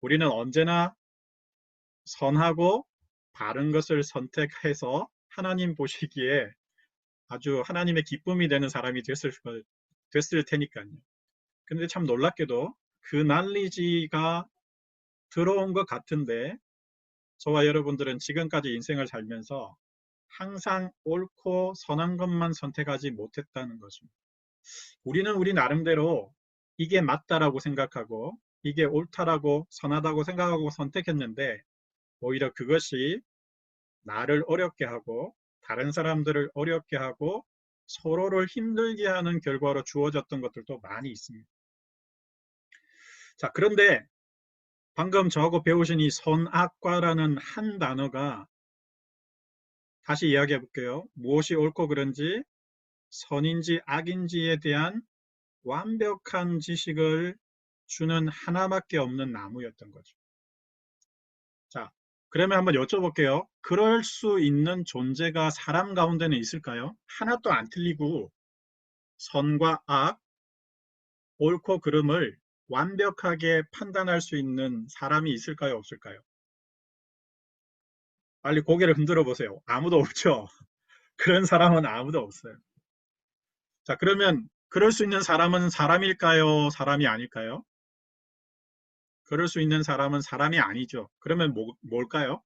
S1: 우리는 언제나 선하고 바른 것을 선택해서 하나님 보시기에 아주 하나님의 기쁨이 되는 사람이 됐을 테니까요. 근데 참 놀랍게도 그 난리지가 들어온 것 같은데 저와 여러분들은 지금까지 인생을 살면서 항상 옳고 선한 것만 선택하지 못했다는 것입니다. 우리는 우리 나름대로 이게 맞다라고 생각하고 이게 옳다라고 선하다고 생각하고 선택했는데 오히려 그것이 나를 어렵게 하고 다른 사람들을 어렵게 하고 서로를 힘들게 하는 결과로 주어졌던 것들도 많이 있습니다. 자, 그런데 방금 저하고 배우신 이 선악과라는 한 단어가 다시 이야기해 볼게요. 무엇이 옳고 그른지 선인지 악인지에 대한 완벽한 지식을 주는 하나밖에 없는 나무였던 거죠. 자, 그러면 한번 여쭤볼게요. 그럴 수 있는 존재가 사람 가운데는 있을까요? 하나도 안 틀리고 선과 악, 옳고 그름을 완벽하게 판단할 수 있는 사람이 있을까요? 없을까요? 빨리 고개를 흔들어 보세요. 아무도 없죠? 그런 사람은 아무도 없어요. 자, 그러면 그럴 수 있는 사람은 사람일까요? 사람이 아닐까요? 그럴 수 있는 사람은 사람이 아니죠. 그러면 뭘까요?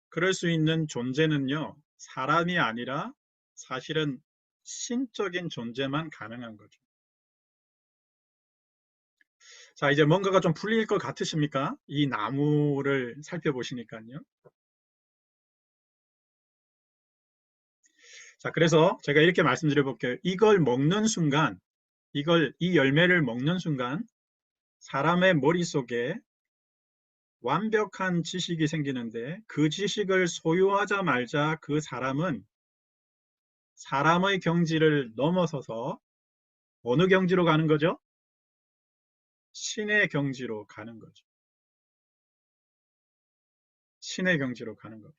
S1: 그럴 수 있는 존재는요, 사람이 아니라 사실은 신적인 존재만 가능한 거죠. 자, 이제 뭔가가 좀 풀릴 것 같으십니까? 이 나무를 살펴보시니까요. 자, 그래서 제가 이렇게 말씀드려 볼게요. 이걸 먹는 순간, 이 열매를 먹는 순간, 사람의 머릿속에 완벽한 지식이 생기는데 그 지식을 소유하자 말자 그 사람은 사람의 경지를 넘어서서 어느 경지로 가는 거죠? 신의 경지로 가는 거죠. 신의 경지로 가는 겁니다.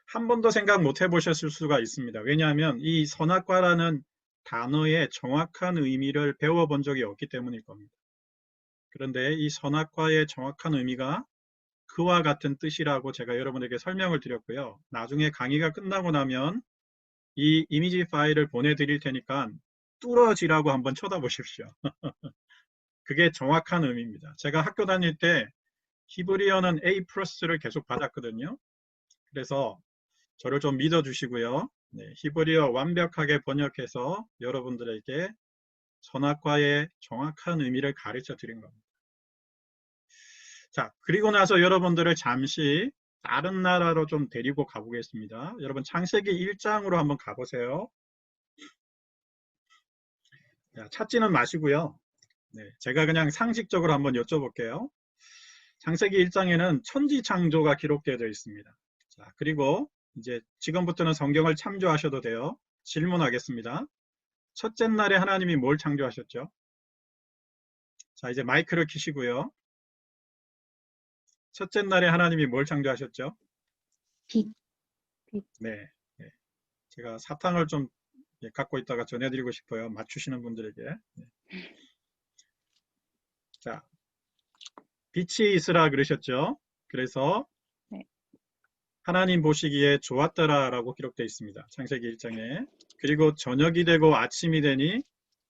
S1: 한 번도 생각 못 해보셨을 수가 있습니다. 왜냐하면 이 선악과라는 단어의 정확한 의미를 배워본 적이 없기 때문일 겁니다. 그런데 이 선악과의 정확한 의미가 그와 같은 뜻이라고 제가 여러분에게 설명을 드렸고요. 나중에 강의가 끝나고 나면 이 이미지 파일을 보내드릴 테니까 뚫어지라고 한번 쳐다보십시오. 그게 정확한 의미입니다. 제가 학교 다닐 때 히브리어는 A+를 계속 받았거든요. 그래서 저를 좀 믿어주시고요. 네, 히브리어 완벽하게 번역해서 여러분들에게 선악과의 정확한 의미를 가르쳐 드린 겁니다. 자, 그리고 나서 여러분들을 잠시 다른 나라로 좀 데리고 가보겠습니다. 여러분 창세기 1장으로 한번 가보세요. 자, 찾지는 마시고요. 네, 제가 그냥 상식적으로 한번 여쭤볼게요. 창세기 1장에는 천지 창조가 기록되어 있습니다. 자, 그리고 이제 지금부터는 성경을 참조하셔도 돼요. 질문하겠습니다. 첫째 날에 하나님이 뭘 창조하셨죠? 자, 이제 마이크를 켜시고요. 첫째 날에 하나님이 뭘 창조하셨죠?
S5: 빛.
S1: 네, 네. 제가 사탕을 좀 갖고 있다가 전해드리고 싶어요. 맞추시는 분들에게. 네. 자, 빛이 있으라 그러셨죠? 그래서
S3: 네.
S1: 하나님 보시기에 좋았더라라고 기록되어 있습니다. 창세기 1장에. 그리고 저녁이 되고 아침이 되니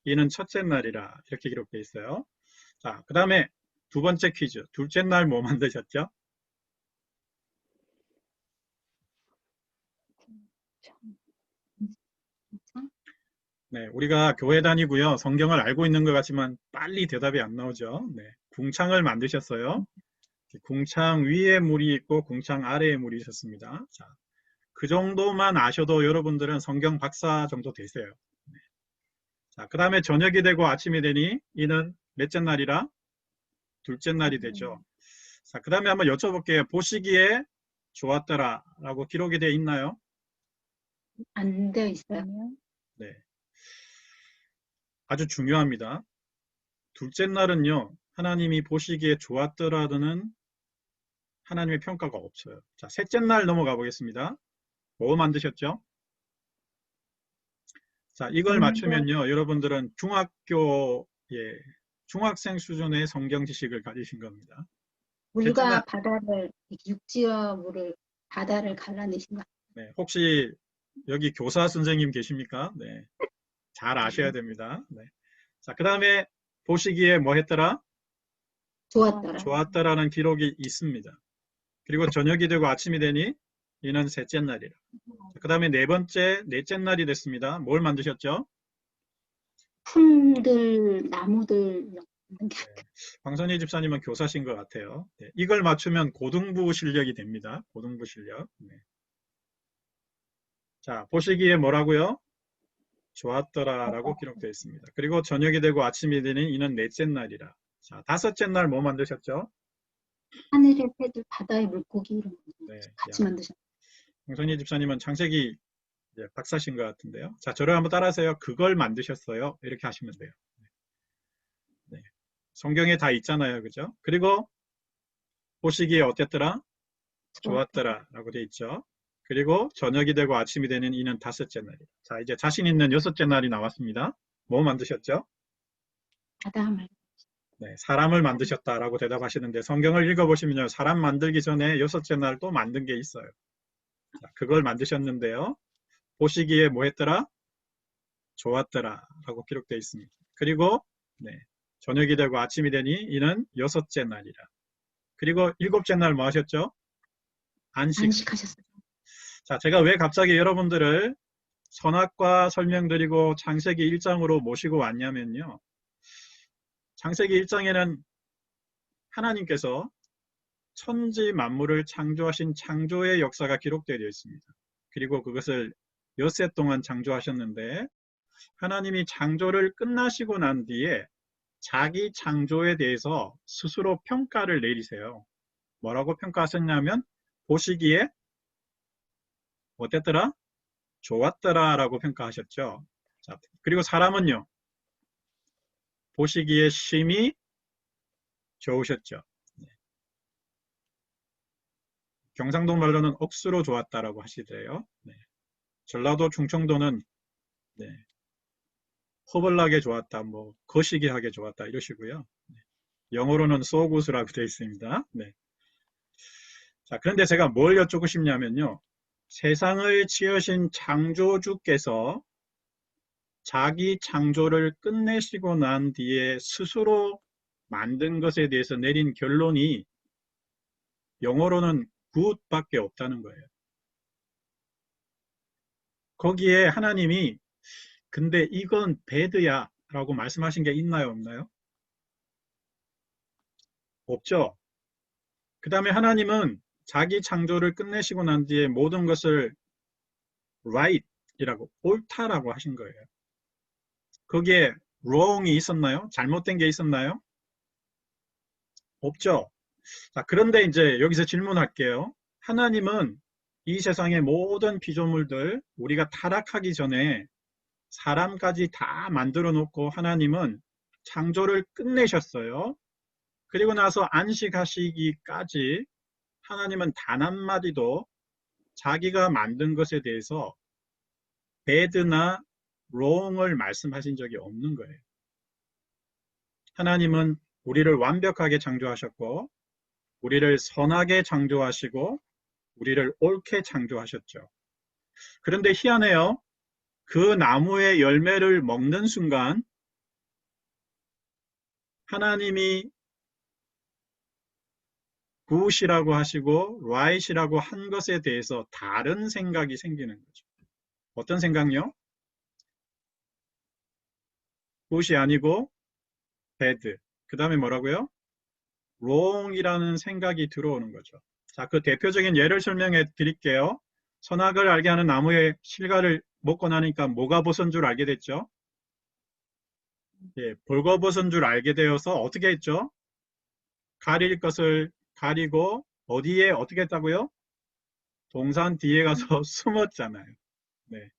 S1: 이는 첫째 날이라 이렇게 기록되어 있어요. 자, 그 다음에 두 번째 퀴즈. 둘째 날 뭐 만드셨죠? 네, 우리가 교회 다니고요. 성경을 알고 있는 것 같지만 빨리 대답이 안 나오죠. 네, 궁창을 만드셨어요. 궁창 위에 물이 있고 궁창 아래에 물이 있었습니다. 자, 그 정도만 아셔도 여러분들은 성경 박사 정도 되세요. 네. 자, 그 다음에 저녁이 되고 아침이 되니 이는 몇째 날이라? 둘째 날이 되죠. 자, 그 다음에 한번 여쭤볼게요. 보시기에 좋았더라 라고 기록이 되어 있나요?
S5: 안 되어 있어요.
S3: 아니요.
S1: 네. 아주 중요합니다. 둘째 날은요, 하나님이 보시기에 좋았더라는 하나님의 평가가 없어요. 자, 셋째 날 넘어가 보겠습니다. 뭐 만드셨죠? 자, 이걸 맞추면요, 여러분들은 중학생 수준의 성경 지식을 가지신 겁니다. 셋째 날,
S5: 물과 바다를 육지와 물을 바다를 갈라내신 거.
S1: 네, 혹시 여기 교사 선생님 계십니까? 네. 잘 아셔야 됩니다. 네. 자, 그 다음에 보시기에 뭐 했더라?
S5: 좋았더라.
S1: 좋았더라는 기록이 있습니다. 그리고 저녁이 되고 아침이 되니 이는 셋째 날이라. 그 다음에 넷째 날이 됐습니다. 뭘 만드셨죠?
S5: 풀들, 나무들 이런 게
S1: 황선희 집사님은 교사신 것 같아요. 네. 이걸 맞추면 고등부 실력이 됩니다. 고등부 실력. 네. 자, 보시기에 뭐라고요? 좋았더라라고 기록되어 있습니다. 그리고 저녁이 되고 아침이 되니 이는 넷째 날이라. 자, 다섯째 날 뭐 만드셨죠?
S5: 하늘의 새들, 바다의 물고기 이런 거
S1: 네.
S5: 같이 만드셨어요.
S1: 황선희 집사님은 창세기 박사신 것 같은데요. 자, 저를 한번 따라하세요. 그걸 만드셨어요. 이렇게 하시면 돼요. 네. 성경에 다 있잖아요. 그죠? 그리고 보시기에 어땠더라? 좋았더라 라고 되어 있죠. 그리고 저녁이 되고 아침이 되는 이는 다섯째 날이다. 자, 이제 자신 있는 여섯째 날이 나왔습니다. 뭐 만드셨죠?
S5: 아담을.
S1: 네, 사람을 만드셨다라고 대답하시는데 성경을 읽어보시면요. 사람 만들기 전에 여섯째 날 또 만든 게 있어요. 자, 그걸 만드셨는데요. 보시기에 뭐 했더라? 좋았더라 라고 기록되어 있습니다. 그리고 저녁이 되고 아침이 되니 이는 여섯째 날이라. 그리고 일곱째 날 뭐 하셨죠?
S5: 안식하셨어요.
S1: 자, 제가 왜 갑자기 여러분들을 선악과 설명드리고 창세기 1장으로 모시고 왔냐면요. 창세기 1장에는 하나님께서 천지 만물을 창조하신 창조의 역사가 기록되어 있습니다. 그리고 그것을 엿새 동안 창조하셨는데 하나님이 창조를 끝나시고 난 뒤에 자기 창조에 대해서 스스로 평가를 내리세요. 뭐라고 평가하셨냐면 보시기에 어땠더라? 좋았더라 라고 평가하셨죠. 자, 그리고 사람은요. 보시기에 심히 좋으셨죠. 경상도 말로는 억수로 좋았다라고 하시더래요. 전라도 충청도는 허벌나게 좋았다, 뭐 거시기하게 좋았다 이러시고요. 영어로는 so good라고 되어 있습니다. 자, 그런데 제가 뭘 여쭙고 싶냐면요. 세상을 지으신 창조주께서 자기 창조를 끝내시고 난 뒤에 스스로 만든 것에 대해서 내린 결론이 영어로는 good밖에 없다는 거예요. 거기에 하나님이 근데 이건 bad야 라고 말씀하신 게 있나요, 없나요? 없죠. 그 다음에 하나님은 자기 창조를 끝내시고 난 뒤에 모든 것을 right이라고, 옳다라고 하신 거예요. 거기에 wrong이 있었나요? 잘못된 게 있었나요? 없죠. 자, 그런데 이제 여기서 질문할게요. 하나님은 이 세상의 모든 피조물들, 우리가 타락하기 전에 사람까지 다 만들어 놓고 하나님은 창조를 끝내셨어요. 그리고 나서 안식하시기까지 하나님은 단 한마디도 자기가 만든 것에 대해서 bad나 wrong을 말씀하신 적이 없는 거예요. 하나님은 우리를 완벽하게 창조하셨고 우리를 선하게 창조하시고 우리를 옳게 창조하셨죠. 그런데 희한해요. 그 나무의 열매를 먹는 순간 하나님이 good이라고 하시고 right이라고 한 것에 대해서 다른 생각이 생기는 거죠. 어떤 생각요? good이 아니고 bad. 그 다음에 뭐라고요? wrong이라는 생각이 들어오는 거죠. 자, 그 대표적인 예를 설명해 드릴게요. 선악을 알게 하는 나무의 실과를 먹고 나니까 뭐가 벗은 줄 알게 됐죠? 예, 벌거벗은 줄 알게 되어서 어떻게 했죠? 가릴 것을 가리고 어디에 어떻게 했다고요? 동산 뒤에 가서 숨었잖아요. 네.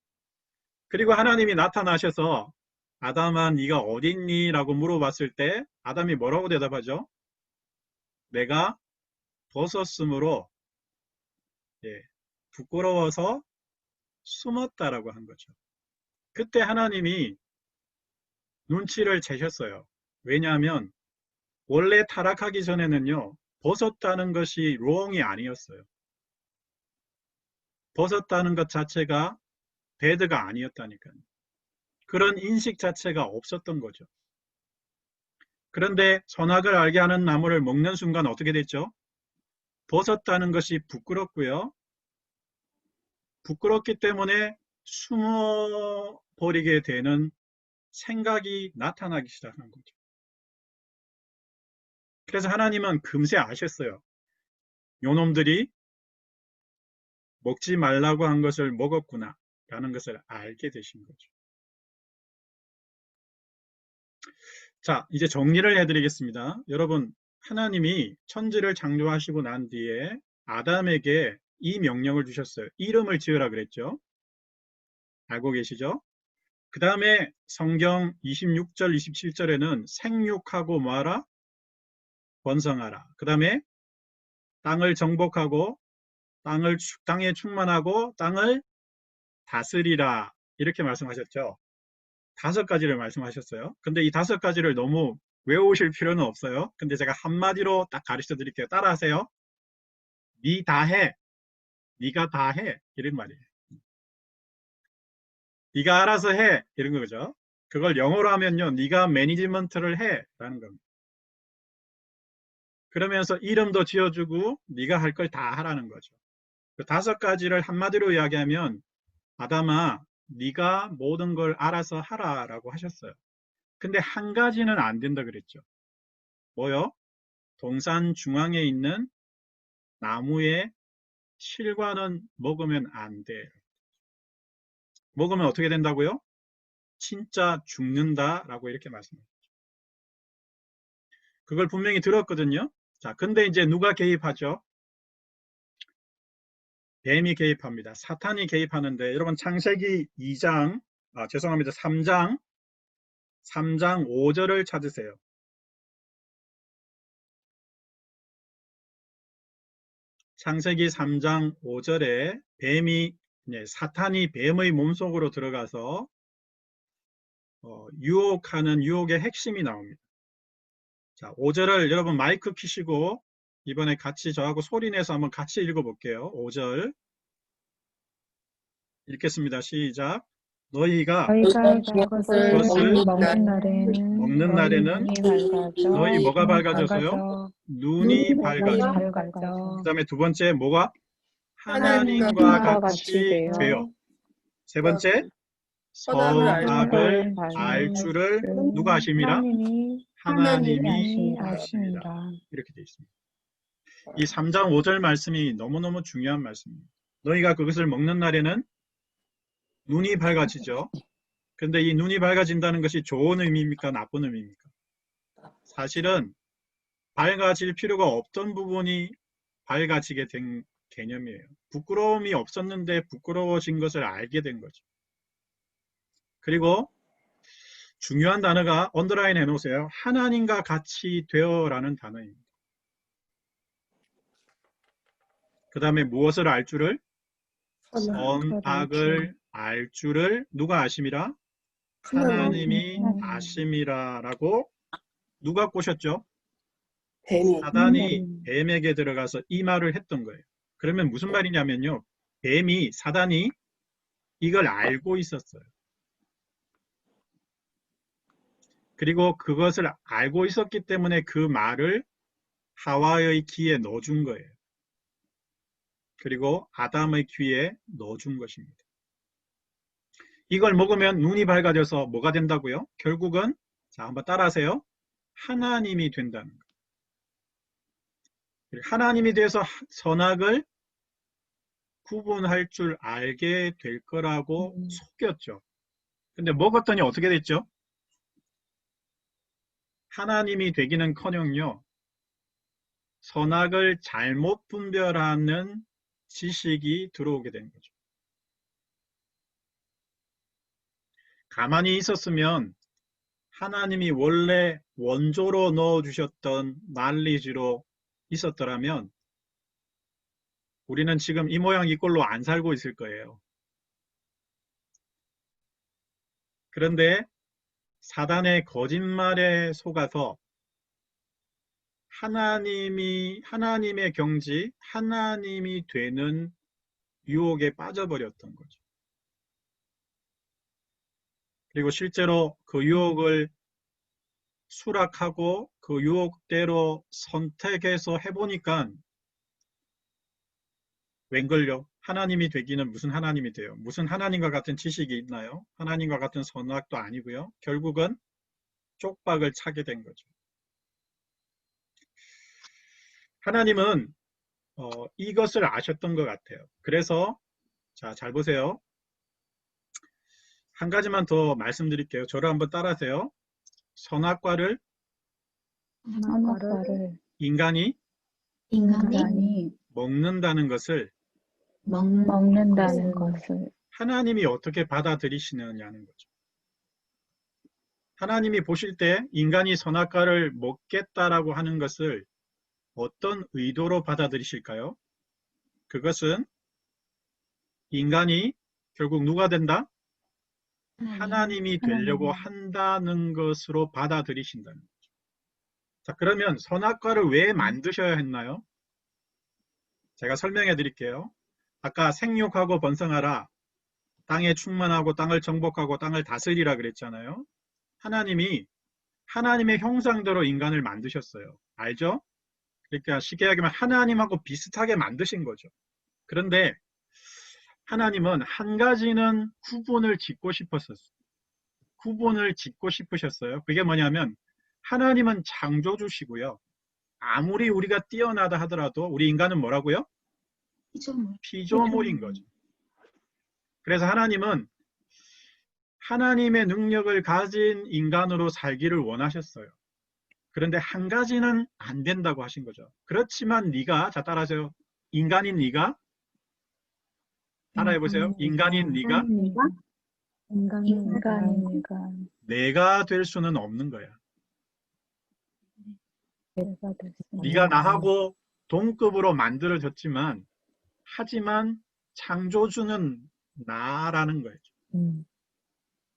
S1: 그리고 하나님이 나타나셔서 아담아 네가 어디 있니? 라고 물어봤을 때 아담이 뭐라고 대답하죠? 내가 벗었으므로 부끄러워서 숨었다라고 한 거죠. 그때 하나님이 눈치를 채셨어요. 왜냐하면 원래 타락하기 전에는요. 벗었다는 것이 wrong이 아니었어요. 벗었다는 것 자체가 배드가 아니었다니까요. 그런 인식 자체가 없었던 거죠. 그런데 선악을 알게 하는 나무를 먹는 순간 어떻게 됐죠? 벗었다는 것이 부끄럽고요. 부끄럽기 때문에 숨어버리게 되는 생각이 나타나기 시작한 거죠. 그래서 하나님은 금세 아셨어요. 요놈들이 먹지 말라고 한 것을 먹었구나 라는 것을 알게 되신 거죠. 자, 이제 정리를 해드리겠습니다. 여러분, 하나님이 천지를 창조하시고 난 뒤에 아담에게 이 명령을 주셨어요. 이름을 지으라 그랬죠. 알고 계시죠? 그 다음에 성경 26절, 27절에는 생육하고 뭐하라? 번성하라. 그 다음에 땅을 정복하고 땅에 충만하고 땅을 다스리라. 이렇게 말씀하셨죠. 5가지를 말씀하셨어요. 근데 이 5가지를 너무 외우실 필요는 없어요. 근데 제가 한마디로 딱 가르쳐 드릴게요. 따라하세요. 니 다 해. 니가 다 해. 이런 말이에요. 니가 알아서 해. 이런 거죠. 그걸 영어로 하면요. 니가 매니지먼트를 해. 라는 겁니다. 그러면서 이름도 지어주고 니가 할 걸 다 하라는 거죠. 그 5가지를 한마디로 이야기하면 아담아 네가 모든 걸 알아서 하라라고 하셨어요. 근데 한 가지는 안 된다 그랬죠. 뭐요? 동산 중앙에 있는 나무의 실과는 먹으면 안 돼. 먹으면 어떻게 된다고요? 진짜 죽는다라고 이렇게 말씀해요. 그걸 분명히 들었거든요. 자, 근데 이제 누가 개입하죠? 뱀이 개입합니다. 사탄이 개입하는데 여러분 창세기 2장, 죄송합니다. 3장 5절을 찾으세요. 창세기 3장 5절에 사탄이 뱀의 몸속으로 들어가서 유혹하는 유혹의 핵심이 나옵니다. 자, 5절을 여러분 마이크 켜시고 이번에 같이 저하고 소리내서 한번 같이 읽어볼게요. 5절 읽겠습니다. 시작. 너희가
S4: 그것을 먹는 날에는
S1: 너희 뭐가
S4: 눈이
S1: 밝아져서요? 눈이 밝아져. 그 다음에 두 번째 뭐가? 하나님과
S2: 하나님과
S1: 같이 되어. 세 번째 선악을 알 줄을 누가 아심이라? 하나님이 아심이라. 이렇게 되어 있습니다. 이 3장 5절 말씀이 너무너무 중요한 말씀입니다. 너희가 그것을 먹는 날에는 눈이 밝아지죠. 근데 이 눈이 밝아진다는 것이 좋은 의미입니까? 나쁜 의미입니까? 사실은 밝아질 필요가 없던 부분이 밝아지게 된 개념이에요. 부끄러움이 없었는데 부끄러워진 것을 알게 된 거죠. 그리고 중요한 단어가 언더라인 해놓으세요. 하나님과 같이 되어라는 단어입니다. 그 다음에 무엇을 알 줄을? 선악을 알 줄을 누가 아심이라? 하나님이 아심이라 라고 누가 꼬셨죠?
S2: 뱀이.
S1: 사단이 뱀에게 들어가서 이 말을 했던 거예요. 그러면 무슨 말이냐면요. 사단이 이걸 알고 있었어요. 그리고 그것을 알고 있었기 때문에 그 말을 하와의 귀에 넣어준 거예요. 그리고 아담의 귀에 넣어준 것입니다. 이걸 먹으면 눈이 밝아져서 뭐가 된다고요? 결국은 자 한번 따라하세요. 하나님이 된다는 거예요. 하나님이 돼서 선악을 구분할 줄 알게 될 거라고 속였죠. 근데 먹었더니 어떻게 됐죠? 하나님이 되기는커녕요. 선악을 잘못 분별하는 지식이 들어오게 된 거죠. 가만히 있었으면 하나님이 원래 원조로 넣어주셨던 난리지로 있었더라면 우리는 지금 이 모양 이 꼴로 안 살고 있을 거예요. 그런데 사단의 거짓말에 속아서 하나님의 경지, 하나님이 되는 유혹에 빠져버렸던 거죠. 그리고 실제로 그 유혹을 수락하고 그 유혹대로 선택해서 해보니까 웬걸요? 하나님이 되기는 무슨 하나님이 돼요? 무슨 하나님과 같은 지식이 있나요? 하나님과 같은 선악도 아니고요. 결국은 쪽박을 차게 된 거죠. 하나님은 이것을 아셨던 것 같아요. 그래서 자, 잘 보세요. 한 가지만 더 말씀드릴게요. 저를 한번 따라하세요. 선악과를
S3: 선악과를
S1: 인간이
S3: 인간이
S1: 먹는다는 것을
S3: 먹는다는 것을
S1: 하나님이 어떻게 받아들이시느냐는 거죠. 하나님이 보실 때 인간이 선악과를 먹겠다라고 하는 것을 어떤 의도로 받아들이실까요? 그것은 인간이 결국 누가 된다? 하나님이 되려고 한다는 것으로 받아들이신다는 거죠. 자, 그러면 선악과를 왜 만드셔야 했나요? 제가 설명해 드릴게요. 아까 생육하고 번성하라, 땅에 충만하고 땅을 정복하고 땅을 다스리라 그랬잖아요. 하나님이 하나님의 형상대로 인간을 만드셨어요. 알죠? 그러니까 쉽게 얘기하면 하나님하고 비슷하게 만드신 거죠. 그런데 하나님은 한 가지는 구분을 짓고 싶었어요. 구분을 짓고 싶으셨어요. 그게 뭐냐면 하나님은 창조주시고요. 아무리 우리가 뛰어나다 하더라도 우리 인간은 뭐라고요? 피조물인 거죠. 그래서 하나님은 하나님의 능력을 가진 인간으로 살기를 원하셨어요. 그런데 한 가지는 안 된다고 하신 거죠. 그렇지만 네가, 자 따라하세요. 인간인 네가, 따라해보세요. 인간인 네가
S3: 인간이가
S1: 내가 될 수는 없는 거야.
S3: 내가 될 수
S1: 네가 나하고 동급으로 만들어졌지만 하지만 창조주는 나라는 거예요.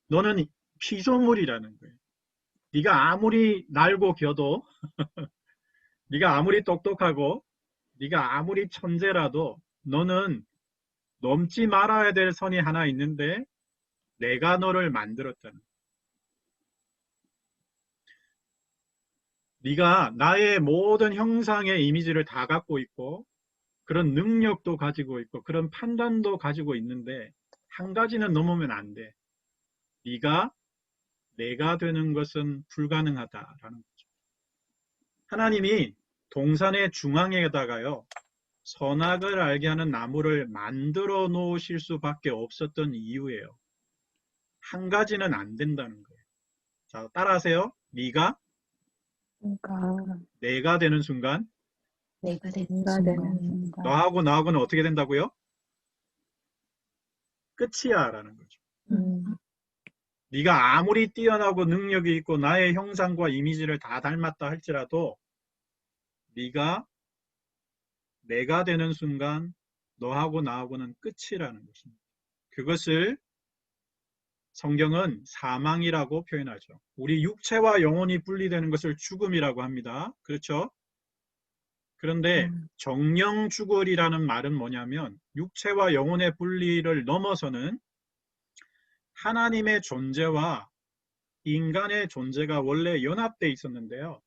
S1: 너는 피조물이라는 거예요. 네가 아무리 날고 겨도 네가 아무리 똑똑하고 네가 아무리 천재라도 너는 넘지 말아야 될 선이 하나 있는데 내가 너를 만들었다는 거예요. 네가 나의 모든 형상의 이미지를 다 갖고 있고 그런 능력도 가지고 있고 그런 판단도 가지고 있는데 한 가지는 넘으면 안 돼. 네가 내가 되는 것은 불가능하다라는 거죠. 하나님이 동산의 중앙에다가요. 선악을 알게 하는 나무를 만들어 놓으실 수밖에 없었던 이유예요. 한 가지는 안 된다는 거예요. 자, 따라하세요. 네가 내가 되는 순간
S3: 내가 되는 순간
S1: 너하고 나하고는 어떻게 된다고요? 끝이야 라는 거죠. 네가 아무리 뛰어나고 능력이 있고 나의 형상과 이미지를 다 닮았다 할지라도 네가 내가 되는 순간 너하고 나하고는 끝이라는 것입니다. 그것을 성경은 사망이라고 표현하죠. 우리 육체와 영혼이 분리되는 것을 죽음이라고 합니다. 그렇죠? 그런데 정령 죽을이라는 말은 뭐냐면 육체와 영혼의 분리를 넘어서는 하나님의 존재와 인간의 존재가 원래 연합되어 있었는데요.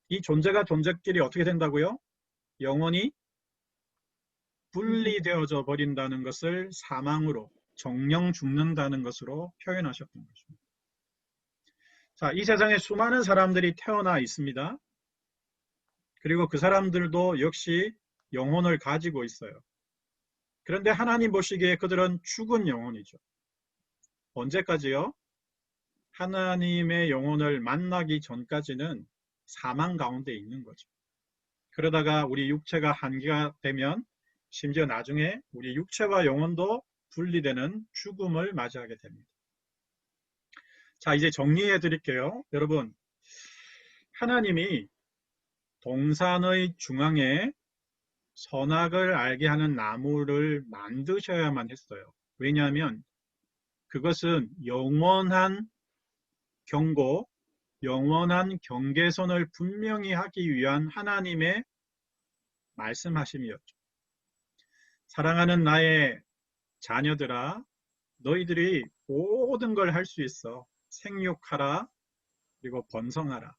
S1: 이 존재끼리 어떻게 된다고요? 영혼이 분리되어져 버린다는 것을 사망으로, 정령 죽는다는 것으로 표현하셨던 것입니다. 자, 이 세상에 수많은 사람들이 태어나 있습니다. 그리고 그 사람들도 역시 영혼을 가지고 있어요. 그런데 하나님 보시기에 그들은 죽은 영혼이죠. 언제까지요? 하나님의 영혼을 만나기 전까지는 사망 가운데 있는 거죠. 그러다가 우리 육체가 한계가 되면 심지어 나중에 우리 육체와 영혼도 분리되는 죽음을 맞이하게 됩니다. 자, 이제 정리해 드릴게요. 여러분, 하나님이 동산의 중앙에 선악을 알게 하는 나무를 만드셔야만 했어요. 왜냐하면 그것은 영원한 경고, 영원한 경계선을 분명히 하기 위한 하나님의 말씀하심이었죠. 사랑하는 나의 자녀들아, 너희들이 모든 걸 할 수 있어. 생육하라, 그리고 번성하라.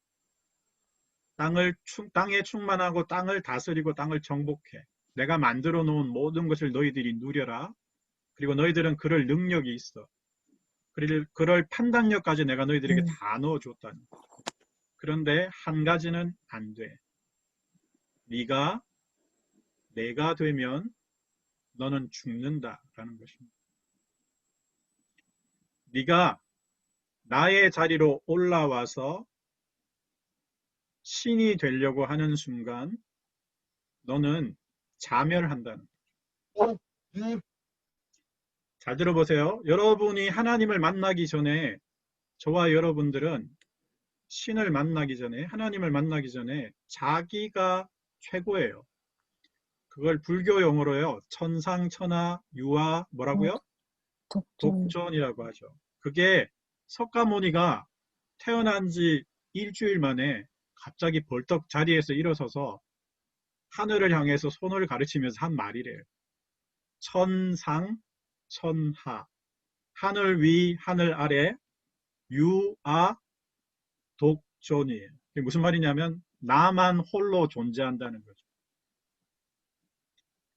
S1: 땅에 충만하고 땅을 다스리고 땅을 정복해. 내가 만들어 놓은 모든 것을 너희들이 누려라. 그리고 너희들은 그럴 능력이 있어. 그럴 판단력까지 내가 너희들에게 다 넣어줬다니. 그런데 한 가지는 안 돼. 네가 내가 되면 너는 죽는다라는 것입니다. 네가 나의 자리로 올라와서 신이 되려고 하는 순간 너는 자멸한다는 거죠. 잘 들어보세요. 여러분이 하나님을 만나기 전에, 저와 여러분들은 신을 만나기 전에, 하나님을 만나기 전에 자기가 최고예요. 그걸 불교 용어로요, 천상, 천하, 유아, 뭐라고요? 독존이라고 하죠. 그게 석가모니가 태어난 지 일주일 만에 갑자기 벌떡 자리에서 일어서서 하늘을 향해서 손을 가르치면서 한 말이래요. 천상, 천하, 하늘 위, 하늘 아래, 유아, 독존이에요. 이게 무슨 말이냐면 나만 홀로 존재한다는 거죠.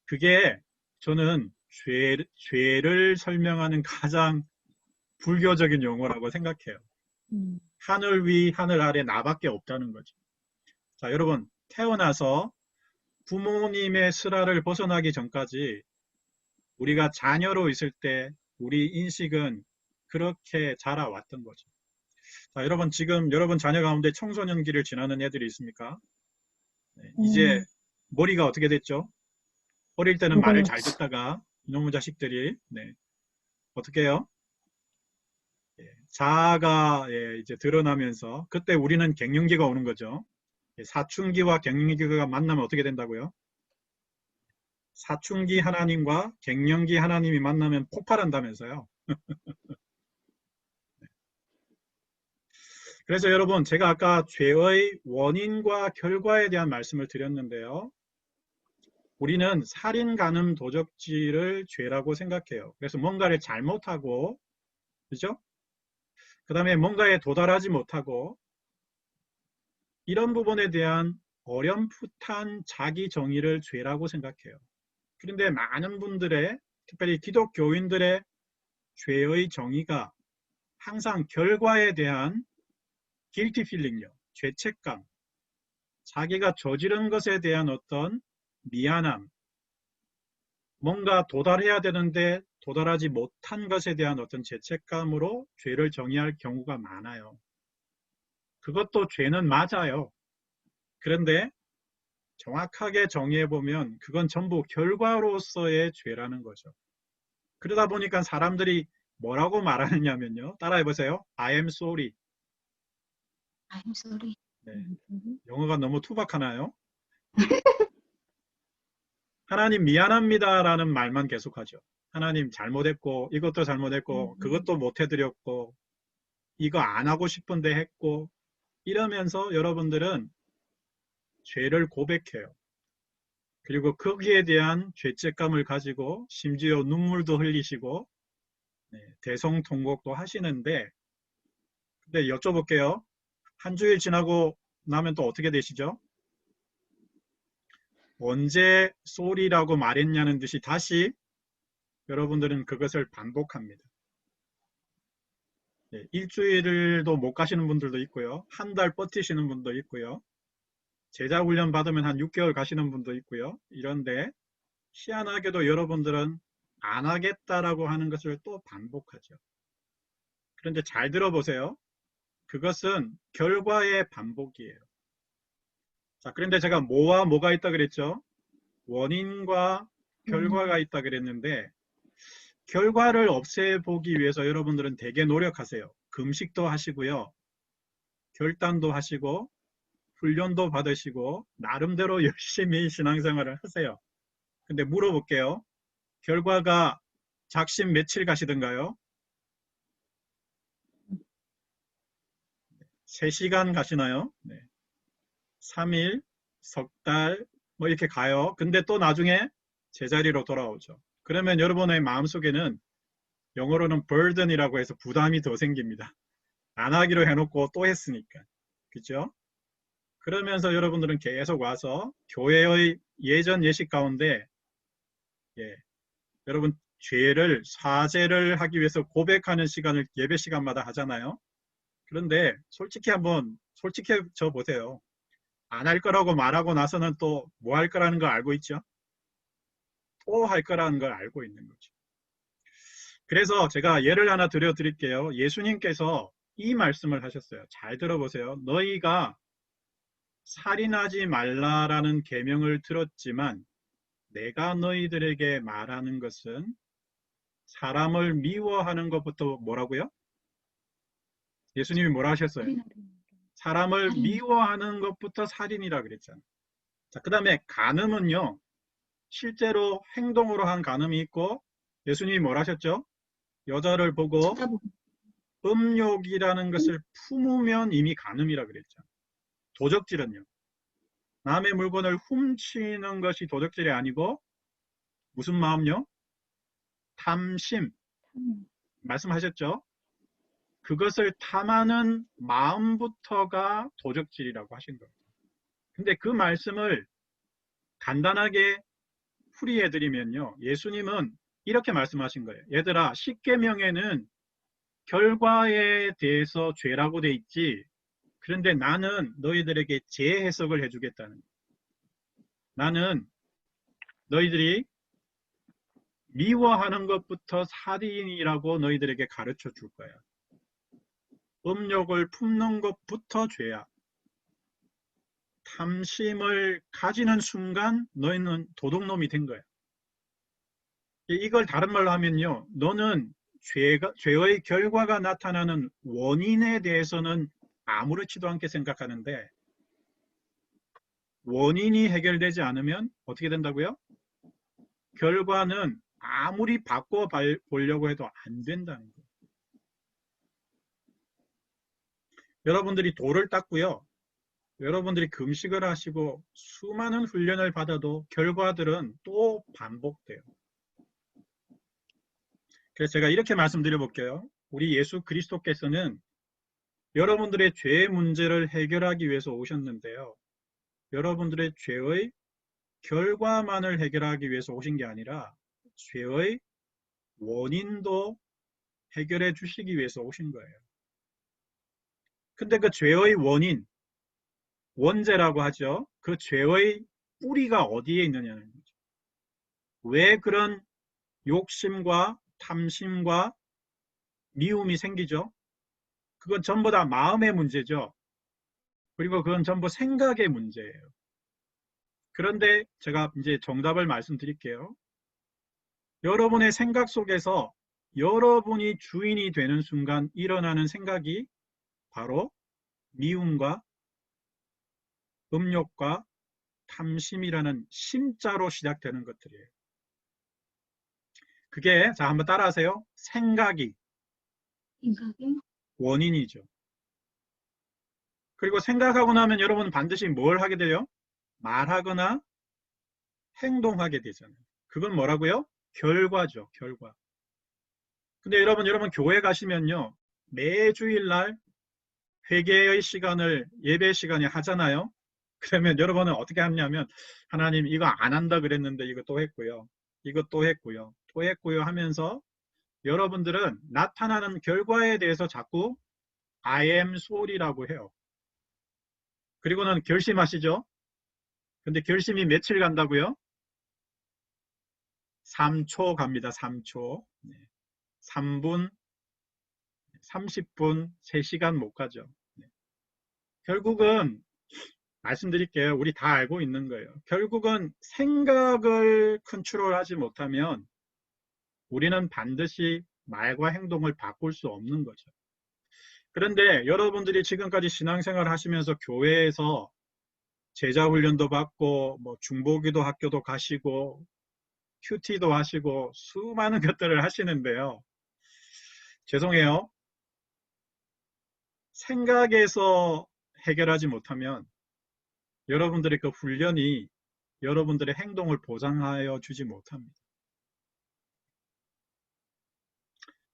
S1: 그게 저는 죄를 설명하는 가장 불교적인 용어라고 생각해요. 하늘 위, 하늘 아래 나밖에 없다는 거죠. 자, 여러분, 태어나서 부모님의 슬하를 벗어나기 전까지 우리가 자녀로 있을 때 우리 인식은 그렇게 자라왔던 거죠. 자, 여러분, 지금 여러분 자녀 가운데 청소년기를 지나는 애들이 있습니까? 네, 이제 머리가 어떻게 됐죠? 어릴 때는 말을 잘 듣다가 이놈의 자식들이 어떻게 해요? 자아가 이제 드러나면서 그때 우리는 갱년기가 오는 거죠. 사춘기와 갱년기가 만나면 어떻게 된다고요? 사춘기 하나님과 갱년기 하나님이 만나면 폭발한다면서요. 그래서 여러분, 제가 아까 죄의 원인과 결과에 대한 말씀을 드렸는데요. 우리는 살인, 간음, 도적질을 죄라고 생각해요. 그래서 뭔가를 잘못하고, 그죠? 그 다음에 뭔가에 도달하지 못하고, 이런 부분에 대한 어렴풋한 자기 정의를 죄라고 생각해요. 그런데 많은 분들의, 특별히 기독교인들의 죄의 정의가 항상 결과에 대한 guilty feeling요, 죄책감, 자기가 저지른 것에 대한 어떤 미안함, 뭔가 도달해야 되는데 도달하지 못한 것에 대한 어떤 죄책감으로 죄를 정의할 경우가 많아요. 그것도 죄는 맞아요. 그런데 정확하게 정의해보면 그건 전부 결과로서의 죄라는 거죠. 그러다 보니까 사람들이 뭐라고 말하느냐면요. 따라해보세요. I am sorry.
S5: I'm sorry.
S1: 네. 영어가 너무 투박하나요? 하나님 미안합니다 라는 말만 계속하죠. 하나님 잘못했고 이것도 잘못했고 그것도 못해드렸고 이거 안 하고 싶은데 했고 이러면서 여러분들은 죄를 고백해요. 그리고 거기에 대한 죄책감을 가지고 심지어 눈물도 흘리시고 대성통곡도 하시는데, 근데 여쭤볼게요. 한 주일 지나고 나면 또 어떻게 되시죠? 언제 쏘리라고 말했냐는 듯이 다시 여러분들은 그것을 반복합니다. 일주일도 못 가시는 분들도 있고요. 한 달 버티시는 분도 있고요. 제자훈련 받으면 한 6개월 가시는 분도 있고요. 이런데 희한하게도 여러분들은 안 하겠다라고 하는 것을 또 반복하죠. 그런데 잘 들어보세요. 그것은 결과의 반복이에요. 자, 그런데 제가 뭐와 뭐가 있다 그랬죠? 원인과 결과가 있다 그랬는데 결과를 없애보기 위해서 여러분들은 되게 노력하세요. 금식도 하시고요. 결단도 하시고 훈련도 받으시고 나름대로 열심히 신앙생활을 하세요. 근데 물어볼게요. 결과가 작심 며칠 가시던가요? 3시간 가시나요? 네. 3일, 석 달, 뭐 이렇게 가요. 근데 또 나중에 제자리로 돌아오죠. 그러면 여러분의 마음속에는 영어로는 burden이라고 해서 부담이 더 생깁니다. 안 하기로 해놓고 또 했으니까. 그죠? 그러면서 여러분들은 계속 와서 교회의 예전 예식 가운데 여러분 죄를 사죄를 하기 위해서 고백하는 시간을 예배 시간마다 하잖아요. 그런데 솔직히 한번 솔직해져 보세요. 안 할 거라고 말하고 나서는 또 뭐 할 거라는 걸 알고 있죠? 또 할 거라는 걸 알고 있는 거죠. 그래서 제가 예를 하나 드릴게요. 예수님께서 이 말씀을 하셨어요. 잘 들어보세요. 너희가 살인하지 말라라는 계명을 들었지만 내가 너희들에게 말하는 것은 사람을 미워하는 것부터 뭐라고요? 예수님이 뭐라 하셨어요? 사람을
S5: 살인.
S1: 미워하는 것부터 살인이라 그랬잖아요. 자, 그 다음에 간음은요. 실제로 행동으로 한 간음이 있고 예수님이 뭐라 하셨죠? 여자를 보고
S5: 쳐다보고.
S1: 음욕이라는 것을 품으면 이미 간음이라 그랬죠. 도적질은요. 남의 물건을 훔치는 것이 도적질이 아니고 무슨 마음요? 탐심. 말씀하셨죠? 그것을 탐하는 마음부터가 도적질이라고 하신 거예요. 근데 그 말씀을 간단하게 풀이해드리면요. 예수님은 이렇게 말씀하신 거예요. 얘들아, 십계명에는 결과에 대해서 죄라고 돼 있지. 그런데 나는 너희들에게 재해석을 해주겠다는 거예요. 나는 너희들이 미워하는 것부터 살인이라고 너희들에게 가르쳐 줄 거야. 음욕을 품는 것부터 죄야. 탐심을 가지는 순간 너희는 도둑놈이 된 거야. 이걸 다른 말로 하면요. 너는 죄의 결과가 나타나는 원인에 대해서는 아무렇지도 않게 생각하는데 원인이 해결되지 않으면 어떻게 된다고요? 결과는 아무리 바꿔보려고 해도 안 된다는 거예요. 여러분들이 돌을 닦고요. 여러분들이 금식을 하시고 수많은 훈련을 받아도 결과들은 또 반복돼요. 그래서 제가 이렇게 말씀드려 볼게요. 우리 예수 그리스도께서는 여러분들의 죄의 문제를 해결하기 위해서 오셨는데요. 여러분들의 죄의 결과만을 해결하기 위해서 오신 게 아니라 죄의 원인도 해결해 주시기 위해서 오신 거예요. 근데 그 죄의 원인, 원죄라고 하죠. 그 죄의 뿌리가 어디에 있느냐는 거죠. 왜 그런 욕심과 탐심과 미움이 생기죠? 그건 전부 다 마음의 문제죠. 그리고 그건 전부 생각의 문제예요. 그런데 제가 이제 정답을 말씀드릴게요. 여러분의 생각 속에서 여러분이 주인이 되는 순간 일어나는 생각이 바로 미움과 음욕과 탐심이라는 심자로 시작되는 것들이에요. 그게 자 한번 따라하세요. 생각이 원인이죠. 그리고 생각하고 나면 여러분은 반드시 뭘 하게 돼요? 말하거나 행동하게 되잖아요. 그건 뭐라고요? 결과죠. 결과. 근데 여러분 교회 가시면요. 매주일날 회개의 시간을 예배 시간에 하잖아요. 그러면 여러분은 어떻게 하냐면 하나님 이거 안 한다 그랬는데 이거 또 했고요. 이거 또 했고요. 또 했고요 하면서 여러분들은 나타나는 결과에 대해서 자꾸 I am sorry라고 해요. 그리고는 결심하시죠. 근데 결심이 며칠 간다고요? 3초 갑니다. 3초. 3분, 30분, 3시간 못 가죠. 결국은 말씀드릴게요. 우리 다 알고 있는 거예요. 결국은 생각을 컨트롤하지 못하면 우리는 반드시 말과 행동을 바꿀 수 없는 거죠. 그런데 여러분들이 지금까지 신앙생활 하시면서 교회에서 제자 훈련도 받고 뭐 중보기도 학교도 가시고 큐티도 하시고 수많은 것들을 하시는데요. 죄송해요. 생각에서 해결하지 못하면 여러분들의 그 훈련이 여러분들의 행동을 보장하여 주지 못합니다.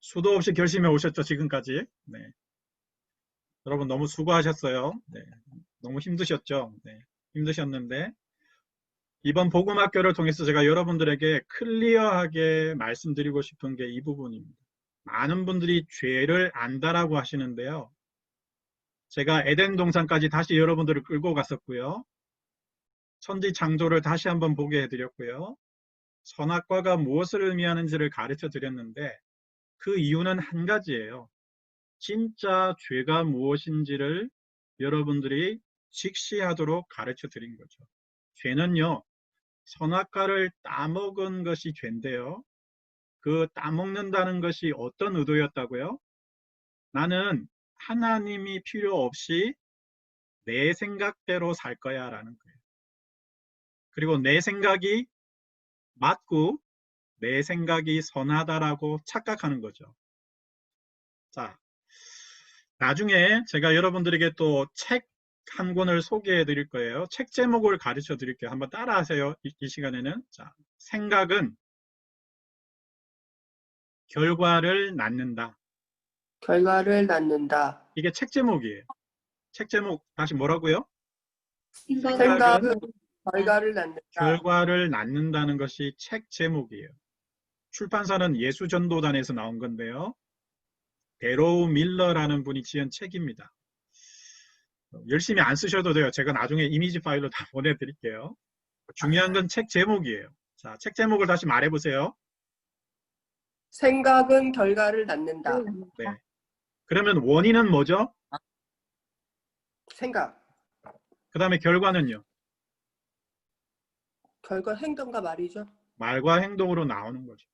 S1: 수도 없이 결심해 오셨죠, 지금까지. 네. 여러분 너무 수고하셨어요. 네. 너무 힘드셨죠. 네. 힘드셨는데 이번 복음학교를 통해서 제가 여러분들에게 클리어하게 말씀드리고 싶은 게 이 부분입니다. 많은 분들이 죄를 안다라고 하시는데요. 제가 에덴 동산까지 다시 여러분들을 끌고 갔었고요. 천지 창조를 다시 한번 보게 해드렸고요. 선악과가 무엇을 의미하는지를 가르쳐 드렸는데 그 이유는 한 가지예요. 진짜 죄가 무엇인지를 여러분들이 직시하도록 가르쳐 드린 거죠. 죄는요, 선악과를 따먹은 것이 죄인데요. 그 따먹는다는 것이 어떤 의도였다고요? 나는 하나님이 필요 없이 내 생각대로 살 거야 라는 거예요. 그리고 내 생각이 맞고 내 생각이 선하다라고 착각하는 거죠. 자, 나중에 제가 여러분들에게 또 책 한 권을 소개해 드릴 거예요. 책 제목을 가르쳐 드릴게요. 한번 따라 하세요. 이 시간에는. 자, 생각은 결과를 낳는다.
S2: 결과를 낳는다.
S1: 이게 책 제목이에요. 책 제목 다시 뭐라고요?
S2: 생각은 결과를 낳는다.
S1: 결과를 낳는다는 것이 책 제목이에요. 출판사는 예수전도단에서 나온 건데요. 데로우 밀러라는 분이 지은 책입니다. 열심히 안 쓰셔도 돼요. 제가 나중에 이미지 파일로 다 보내드릴게요. 중요한 건 책 제목이에요. 자, 책 제목을 다시 말해보세요.
S2: 생각은 결과를 낳는다.
S1: 네. 그러면 원인은 뭐죠?
S2: 생각.
S1: 그 다음에 결과는요?
S2: 결과 행동과 말이죠.
S1: 말과 행동으로 나오는 거죠.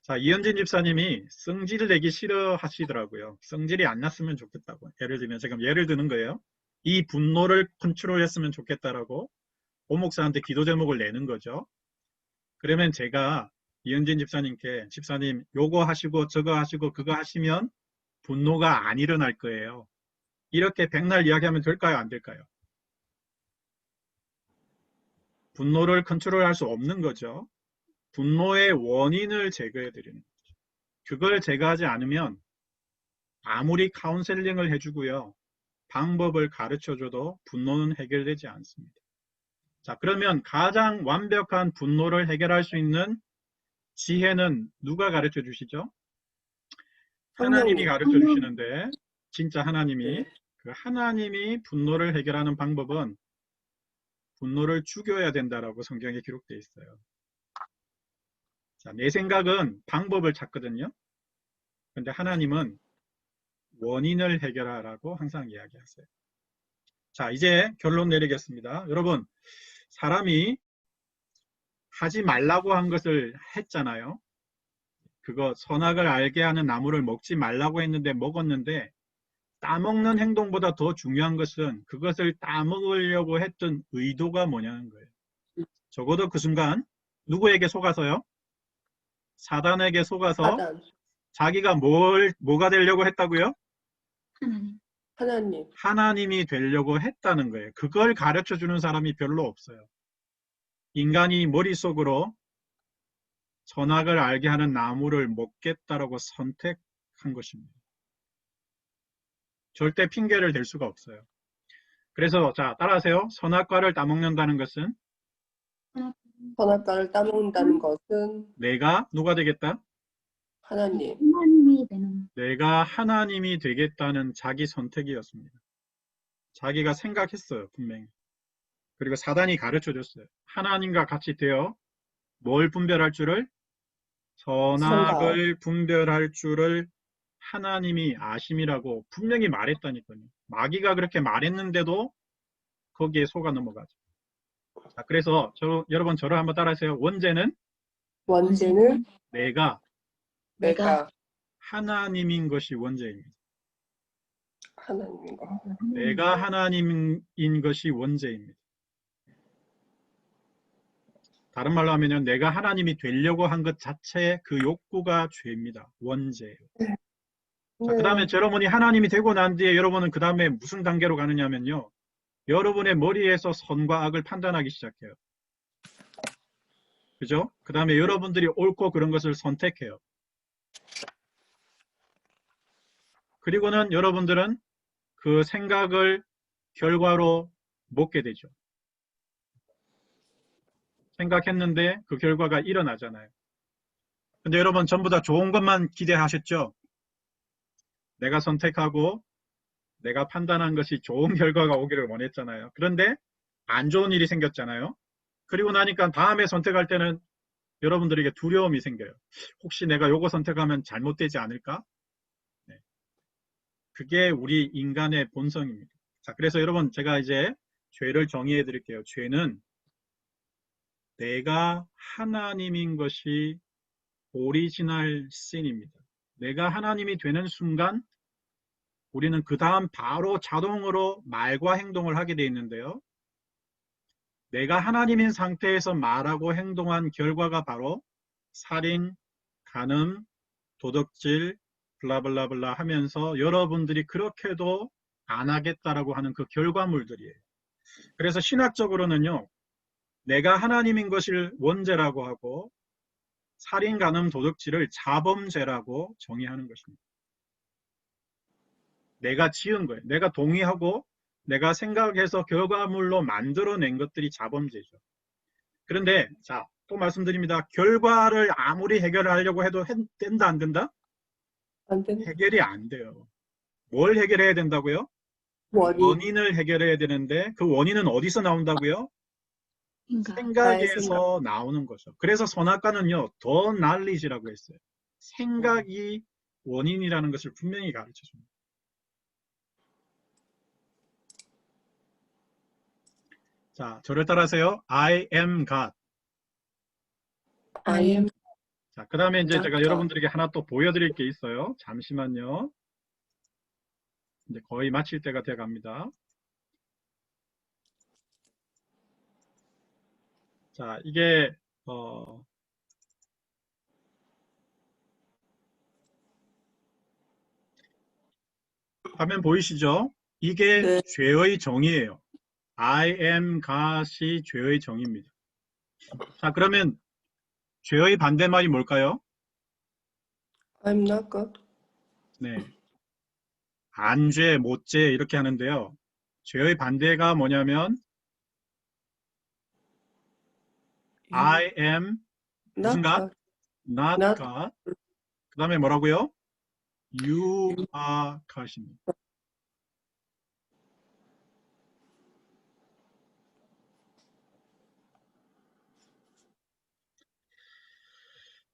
S1: 자, 이현진 집사님이 성질 내기 싫어하시더라고요. 성질이 안 났으면 좋겠다고. 예를 들면 지금 예를 드는 거예요. 이 분노를 컨트롤했으면 좋겠다라고 오 목사한테 기도 제목을 내는 거죠. 그러면 제가 이현진 집사님께 집사님 요거 하시고 저거 하시고 그거 하시면 분노가 안 일어날 거예요. 이렇게 백날 이야기하면 될까요? 안 될까요? 분노를 컨트롤할 수 없는 거죠. 분노의 원인을 제거해 드리는 거죠. 그걸 제거하지 않으면 아무리 카운셀링을 해주고요. 방법을 가르쳐줘도 분노는 해결되지 않습니다. 자, 그러면 가장 완벽한 분노를 해결할 수 있는 지혜는 누가 가르쳐 주시죠? 하나님이 가르쳐 주시는데 진짜 하나님이 그 하나님이 분노를 해결하는 방법은 분노를 죽여야 된다라고 성경에 기록되어 있어요. 자, 내 생각은 방법을 찾거든요. 근데 하나님은 원인을 해결하라고 항상 이야기하세요. 자, 이제 결론 내리겠습니다. 여러분, 사람이 하지 말라고 한 것을 했잖아요. 그거 선악을 알게 하는 나무를 먹지 말라고 했는데 먹었는데 따먹는 행동보다 더 중요한 것은 그것을 따먹으려고 했던 의도가 뭐냐는 거예요. 적어도 그 순간 누구에게 속아서요? 사단에게 속아서
S2: 사단.
S1: 자기가 뭐가 되려고 했다고요?
S2: 하나님.
S1: 하나님이 되려고 했다는 거예요. 그걸 가르쳐 주는 사람이 별로 없어요. 인간이 머릿속으로 선악을 알게 하는 나무를 먹겠다라고 선택한 것입니다. 절대 핑계를 댈 수가 없어요. 그래서 자, 따라하세요. 선악과를 따먹는다는 것은
S2: 선악과를 따먹는다는 것은
S1: 내가 누가 되겠다?
S2: 하나님.
S5: 하나님이 되는
S1: 내가 하나님이 되겠다는 자기 선택이었습니다. 자기가 생각했어요. 분명히. 그리고 사단이 가르쳐 줬어요. 하나님과 같이 되어 뭘 분별할 줄을? 선악을 분별할 줄을 하나님이 아심이라고 분명히 말했다니까요. 마귀가 그렇게 말했는데도 거기에 속아 넘어가죠. 자, 그래서 여러분 저를 한번 따라하세요. 원죄는 내가 하나님인 것이 원죄입니다.
S2: 하나님인 것.
S1: 내가 하나님인 것이 원죄입니다. 다른 말로 하면 내가 하나님이 되려고 한 것 자체 그 욕구가 죄입니다. 원죄예요. 자, 그 다음에 여러분이 하나님이 되고 난 뒤에 여러분은 그 다음에 무슨 단계로 가느냐면요. 여러분의 머리에서 선과 악을 판단하기 시작해요. 그죠? 그 다음에 여러분들이 옳고 그런 것을 선택해요. 그리고는 여러분들은 그 생각을 결과로 먹게 되죠. 생각했는데 그 결과가 일어나잖아요. 근데 여러분 전부 다 좋은 것만 기대하셨죠? 내가 선택하고 내가 판단한 것이 좋은 결과가 오기를 원했잖아요. 그런데 안 좋은 일이 생겼잖아요. 그리고 나니까 다음에 선택할 때는 여러분들에게 두려움이 생겨요. 혹시 내가 요거 선택하면 잘못되지 않을까? 네. 그게 우리 인간의 본성입니다. 자, 그래서 여러분 제가 이제 죄를 정의해 드릴게요. 죄는 내가 하나님인 것이 오리지널 신입니다. 내가 하나님이 되는 순간 우리는 그 다음 바로 자동으로 말과 행동을 하게 돼 있는데요. 내가 하나님인 상태에서 말하고 행동한 결과가 바로 살인, 간음, 도덕질, 블라블라블라 하면서 여러분들이 그렇게도 안 하겠다라고 하는 그 결과물들이에요. 그래서 신학적으로는요. 내가 하나님인 것을 원죄라고 하고 살인, 간음, 도덕질을 자범죄라고 정의하는 것입니다. 내가 지은 거예요. 내가 동의하고 내가 생각해서 결과물로 만들어낸 것들이 자범죄죠. 그런데 자, 또 말씀드립니다. 결과를 아무리 해결하려고 해도 된다 안 된다?
S2: 안 된다.
S1: 해결이 안 돼요. 뭘 해결해야 된다고요? 원인을 해결해야 되는데 그 원인은 어디서 나온다고요?
S2: 나의
S1: 생각에서 나오는 거죠. 그래서 선악과는요. 더 knowledge라고 했어요. 생각이 원인이라는 것을 분명히 가르쳐줍니다. 자, 저를 따라하세요. I am God.
S2: I am
S1: 자, 그 다음에 이제
S2: not
S1: 제가
S2: God.
S1: 여러분들에게 하나 또 보여드릴 게 있어요. 잠시만요. 이제 거의 마칠 때가 돼 갑니다. 자, 이게 화면 보이시죠? 이게
S2: 네.
S1: 죄의 정의예요. I am God이 죄의 정의입니다. 자, 그러면 죄의 반대말이 뭘까요?
S2: I'm not God.
S1: 네. 안죄, 못죄 이렇게 하는데요. 죄의 반대가 뭐냐면 I am 무슨
S2: Not
S1: God?
S2: God.
S1: Not
S2: Not
S1: God. 그 다음에 뭐라고요? You are God입니다.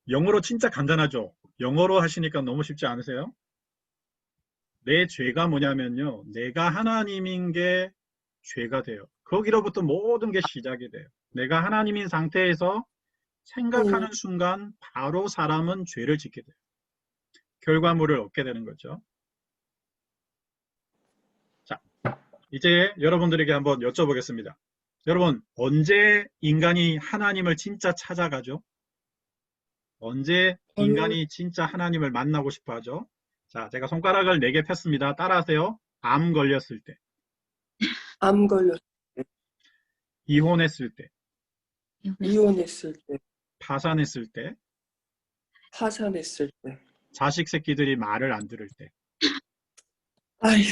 S1: 영어로 진짜 간단하죠? 영어로 하시니까 너무 쉽지 않으세요? 내 죄가 뭐냐면요. 내가 하나님인 게 죄가 돼요. 거기로부터 모든 게 시작이 돼요. 내가 하나님인 상태에서 생각하는 순간 바로 사람은 죄를 짓게 돼요. 결과물을 얻게 되는 거죠. 자, 이제 여러분들에게 한번 여쭤보겠습니다. 여러분, 언제 인간이 하나님을 진짜 찾아가죠? 언제 인간이 진짜 하나님을 만나고 싶어 하죠? 자, 제가 손가락을 4개 폈습니다. 따라하세요. 암 걸렸을 때,
S2: 암 걸렸.
S1: 이혼했을 때,
S2: 이혼했을 때,
S1: 파산했을 때,
S2: 파산했을 때.
S1: 자식 새끼들이 말을 안 들을 때.
S2: 아휴.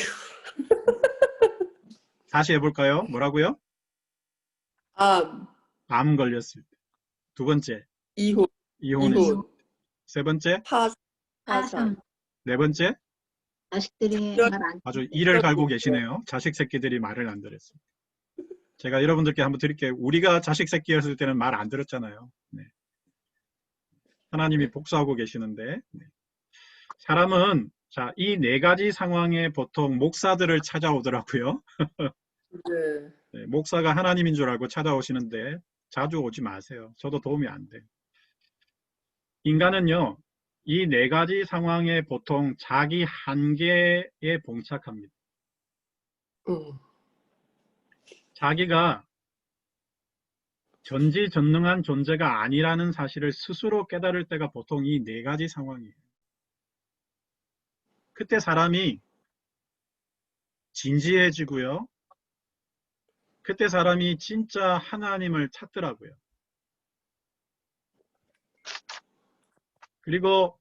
S1: 다시 해볼까요? 뭐라고요? 암 걸렸을 때. 두 번째,
S2: 이혼,
S1: 이혼했을
S2: 이혼,
S1: 때. 세 번째,
S2: 파산.
S1: 네 번째,
S5: 자식들이
S2: 이런-
S5: 말 안
S1: 아주 이를 갈고 계시네요. 자식 새끼들이 말을 안 들었어요. 제가 여러분들께 한번 드릴게요. 우리가 자식 새끼였을 때는 말 안 들었잖아요. 네. 하나님이 복수하고 계시는데 네. 사람은 자, 이 4가지 상황에 보통 목사들을 찾아오더라고요.
S2: 네.
S1: 네, 목사가 하나님인 줄 알고 찾아오시는데 자주 오지 마세요. 저도 도움이 안 돼요. 인간은요. 이 4가지 상황에 보통 자기 한계에 봉착합니다. 자기가 전지전능한 존재가 아니라는 사실을 스스로 깨달을 때가 보통 이 4가지 상황이에요. 그때 사람이 진지해지고요. 그때 사람이 진짜 하나님을 찾더라고요. 그리고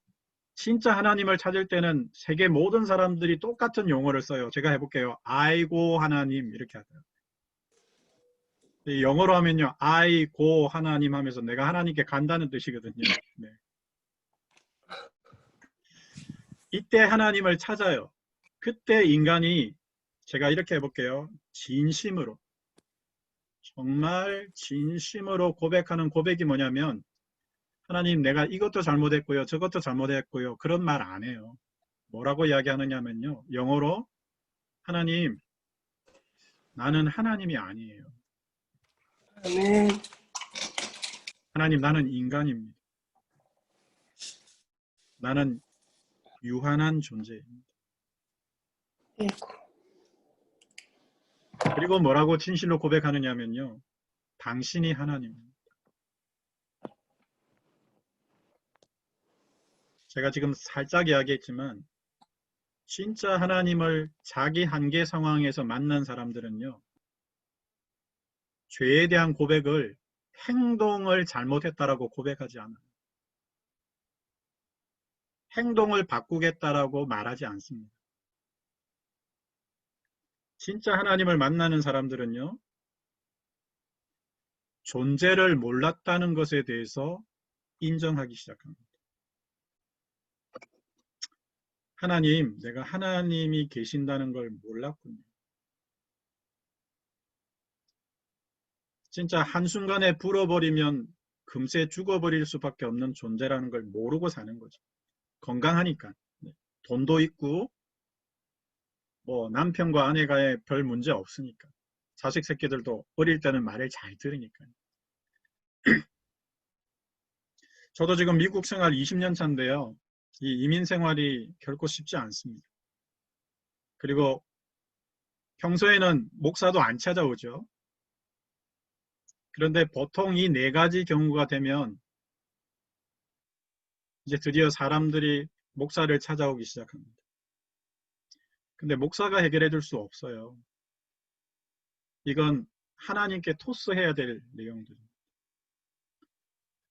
S1: 진짜 하나님을 찾을 때는 세계 모든 사람들이 똑같은 용어를 써요. 제가 해볼게요. 아이고 하나님 이렇게 하세요. 영어로 하면요. 아이고 하나님 하면서 내가 하나님께 간다는 뜻이거든요. 네. 이때 하나님을 찾아요. 그때 인간이 제가 이렇게 해볼게요. 진심으로 정말 진심으로 고백하는 고백이 뭐냐면 하나님 내가 이것도 잘못했고요. 저것도 잘못했고요. 그런 말 안 해요. 뭐라고 이야기하느냐면요. 영어로 하나님 나는 하나님이 아니에요.
S2: 아멘.
S1: 하나님 나는 인간입니다. 나는 유한한 존재입니다.
S2: 아이고.
S1: 그리고 뭐라고 진실로 고백하느냐면요. 당신이 하나님입니다. 제가 지금 살짝 이야기했지만 진짜 하나님을 자기 한계 상황에서 만난 사람들은요. 죄에 대한 고백을 행동을 잘못했다라고 고백하지 않아요. 행동을 바꾸겠다라고 말하지 않습니다. 진짜 하나님을 만나는 사람들은요. 존재를 몰랐다는 것에 대해서 인정하기 시작합니다. 하나님, 내가 하나님이 계신다는 걸 몰랐군요. 진짜 한순간에 불어버리면 금세 죽어버릴 수밖에 없는 존재라는 걸 모르고 사는 거죠. 건강하니까. 돈도 있고 뭐 남편과 아내가의 별 문제 없으니까. 자식 새끼들도 어릴 때는 말을 잘 들으니까요. 저도 지금 미국 생활 20년 차인데요. 이 이민 생활이 결코 쉽지 않습니다. 그리고 평소에는 목사도 안 찾아오죠. 그런데 보통 이 네 가지 경우가 되면 이제 드디어 사람들이 목사를 찾아오기 시작합니다. 근데 목사가 해결해 줄 수 없어요. 이건 하나님께 토스해야 될 내용들입니다.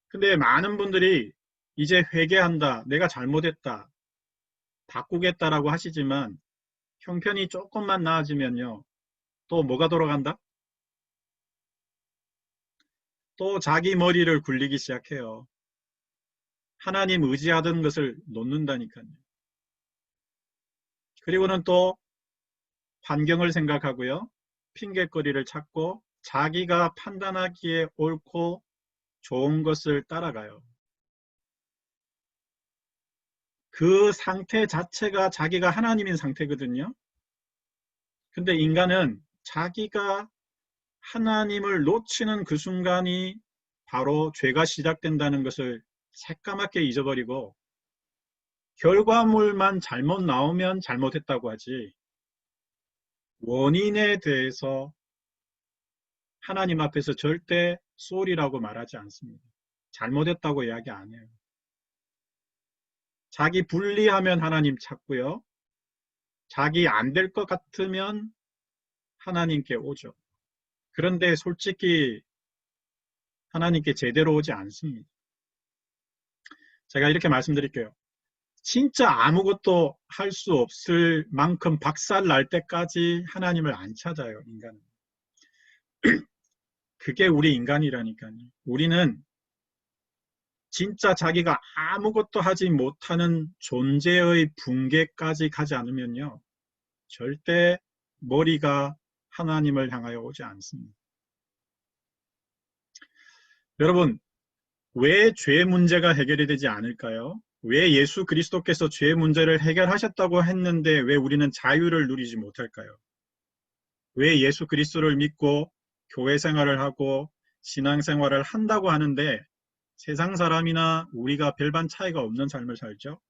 S1: 근데 많은 분들이 이제 회개한다, 내가 잘못했다, 바꾸겠다라고 하시지만 형편이 조금만 나아지면요. 또 뭐가 돌아간다? 또 자기 머리를 굴리기 시작해요. 하나님 의지하던 것을 놓는다니까요. 그리고는 또 환경을 생각하고요. 핑계거리를 찾고 자기가 판단하기에 옳고 좋은 것을 따라가요. 그 상태 자체가 자기가 하나님인 상태거든요. 근데 인간은 자기가 하나님을 놓치는 그 순간이 바로 죄가 시작된다는 것을 새까맣게 잊어버리고 결과물만 잘못 나오면 잘못했다고 하지 원인에 대해서 하나님 앞에서 절대 쏘리라고 말하지 않습니다. 잘못했다고 이야기 안 해요. 자기 불리하면 하나님 찾고요. 자기 안 될 것 같으면 하나님께 오죠. 그런데 솔직히 하나님께 제대로 오지 않습니다. 제가 이렇게 말씀드릴게요. 진짜 아무것도 할 수 없을 만큼 박살 날 때까지 하나님을 안 찾아요, 인간은. 그게 우리 인간이라니까요. 우리는 진짜 자기가 아무것도 하지 못하는 존재의 붕괴까지 가지 않으면요. 절대 머리가 하나님을 향하여 오지 않습니다. 여러분, 왜 죄 문제가 해결이 되지 않을까요? 왜 예수 그리스도께서 죄 문제를 해결하셨다고 했는데 왜 우리는 자유를 누리지 못할까요? 왜 예수 그리스도를 믿고 교회 생활을 하고 신앙생활을 한다고 하는데 세상 사람이나 우리가 별반 차이가 없는 삶을 살죠?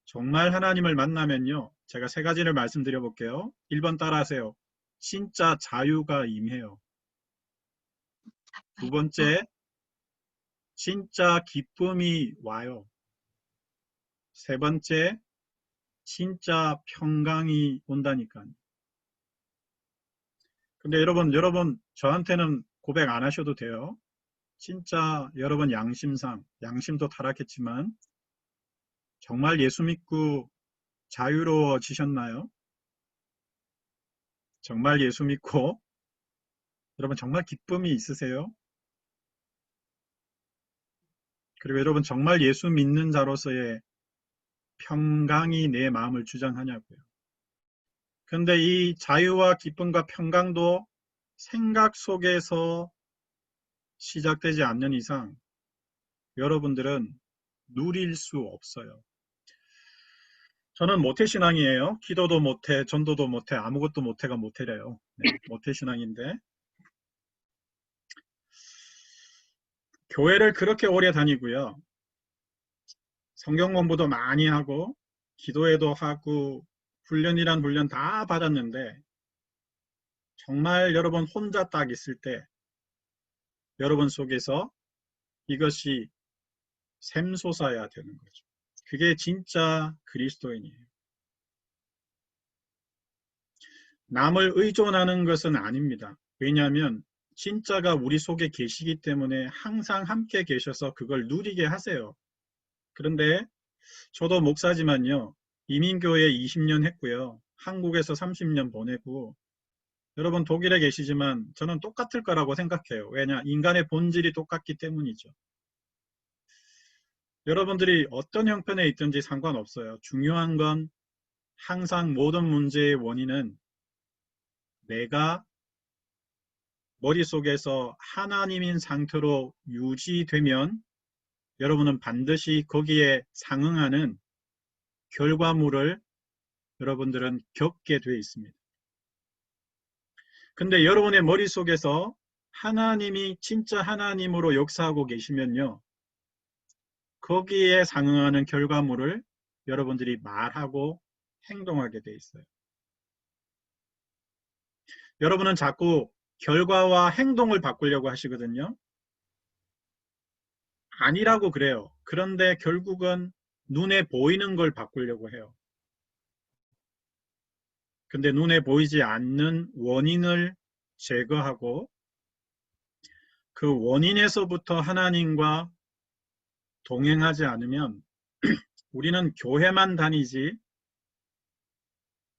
S1: 정말 하나님을 만나면요. 제가 세 가지를 말씀드려 볼게요. 1번 따라하세요. 진짜 자유가 임해요. 두 번째, 진짜 기쁨이 와요. 세 번째, 진짜 평강이 온다니까요. 근데 여러분 저한테는 고백 안 하셔도 돼요. 진짜 여러분 양심상, 양심도 타락했지만 정말 예수 믿고 자유로워지셨나요? 정말 예수 믿고 여러분 정말 기쁨이 있으세요? 그리고 여러분 정말 예수 믿는 자로서의 평강이 내 마음을 주장하냐고요. 그런데 이 자유와 기쁨과 평강도 생각 속에서 시작되지 않는 이상 여러분들은 누릴 수 없어요. 저는 모태신앙이에요. 기도도 못해, 전도도 못해, 아무것도 못해가 모태래요. 네, 모태신앙인데 교회를 그렇게 오래 다니고요. 성경 공부도 많이 하고 기도회도 하고 훈련이란 훈련 다 받았는데 정말 여러분 혼자 딱 있을 때 여러분 속에서 이것이 샘솟아야 되는 거죠. 그게 진짜 그리스도인이에요. 남을 의존하는 것은 아닙니다. 왜냐하면 진짜가 우리 속에 계시기 때문에 항상 함께 계셔서 그걸 누리게 하세요. 그런데 저도 목사지만요. 이민교회 20년 했고요. 한국에서 30년 보내고 여러분 독일에 계시지만 저는 똑같을 거라고 생각해요. 왜냐? 인간의 본질이 똑같기 때문이죠. 여러분들이 어떤 형편에 있든지 상관없어요. 중요한 건 항상 모든 문제의 원인은 내가 머릿속에서 하나님인 상태로 유지되면 여러분은 반드시 거기에 상응하는 결과물을 여러분들은 겪게 되어 있습니다. 근데 여러분의 머릿속에서 하나님이 진짜 하나님으로 역사하고 계시면요. 거기에 상응하는 결과물을 여러분들이 말하고 행동하게 돼 있어요. 여러분은 자꾸 결과와 행동을 바꾸려고 하시거든요. 아니라고 그래요. 그런데 결국은 눈에 보이는 걸 바꾸려고 해요. 근데 눈에 보이지 않는 원인을 제거하고 그 원인에서부터 하나님과 동행하지 않으면 우리는 교회만 다니지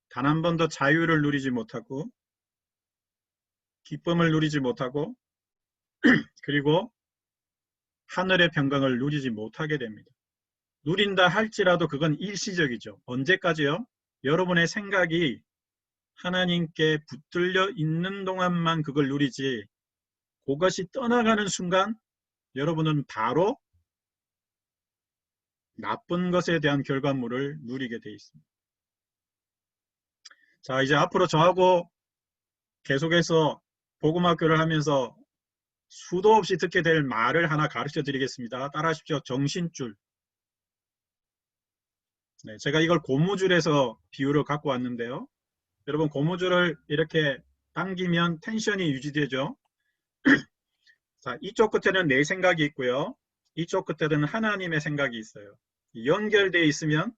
S1: 단 한 번도 자유를 누리지 못하고 기쁨을 누리지 못하고 그리고 하늘의 평강을 누리지 못하게 됩니다. 누린다 할지라도 그건 일시적이죠. 언제까지요? 여러분의 생각이 하나님께 붙들려 있는 동안만 그걸 누리지 그것이 떠나가는 순간 여러분은 바로 나쁜 것에 대한 결과물을 누리게 돼 있습니다. 자, 이제 앞으로 저하고 계속해서 복음학교를 하면서 수도 없이 듣게 될 말을 하나 가르쳐 드리겠습니다. 따라하십시오. 정신줄. 네, 제가 이걸 고무줄에서 비유를 갖고 왔는데요. 여러분 고무줄을 이렇게 당기면 텐션이 유지되죠. 자, 이쪽 끝에는 내 생각이 있고요. 이쪽 끝에는 하나님의 생각이 있어요. 연결되어 있으면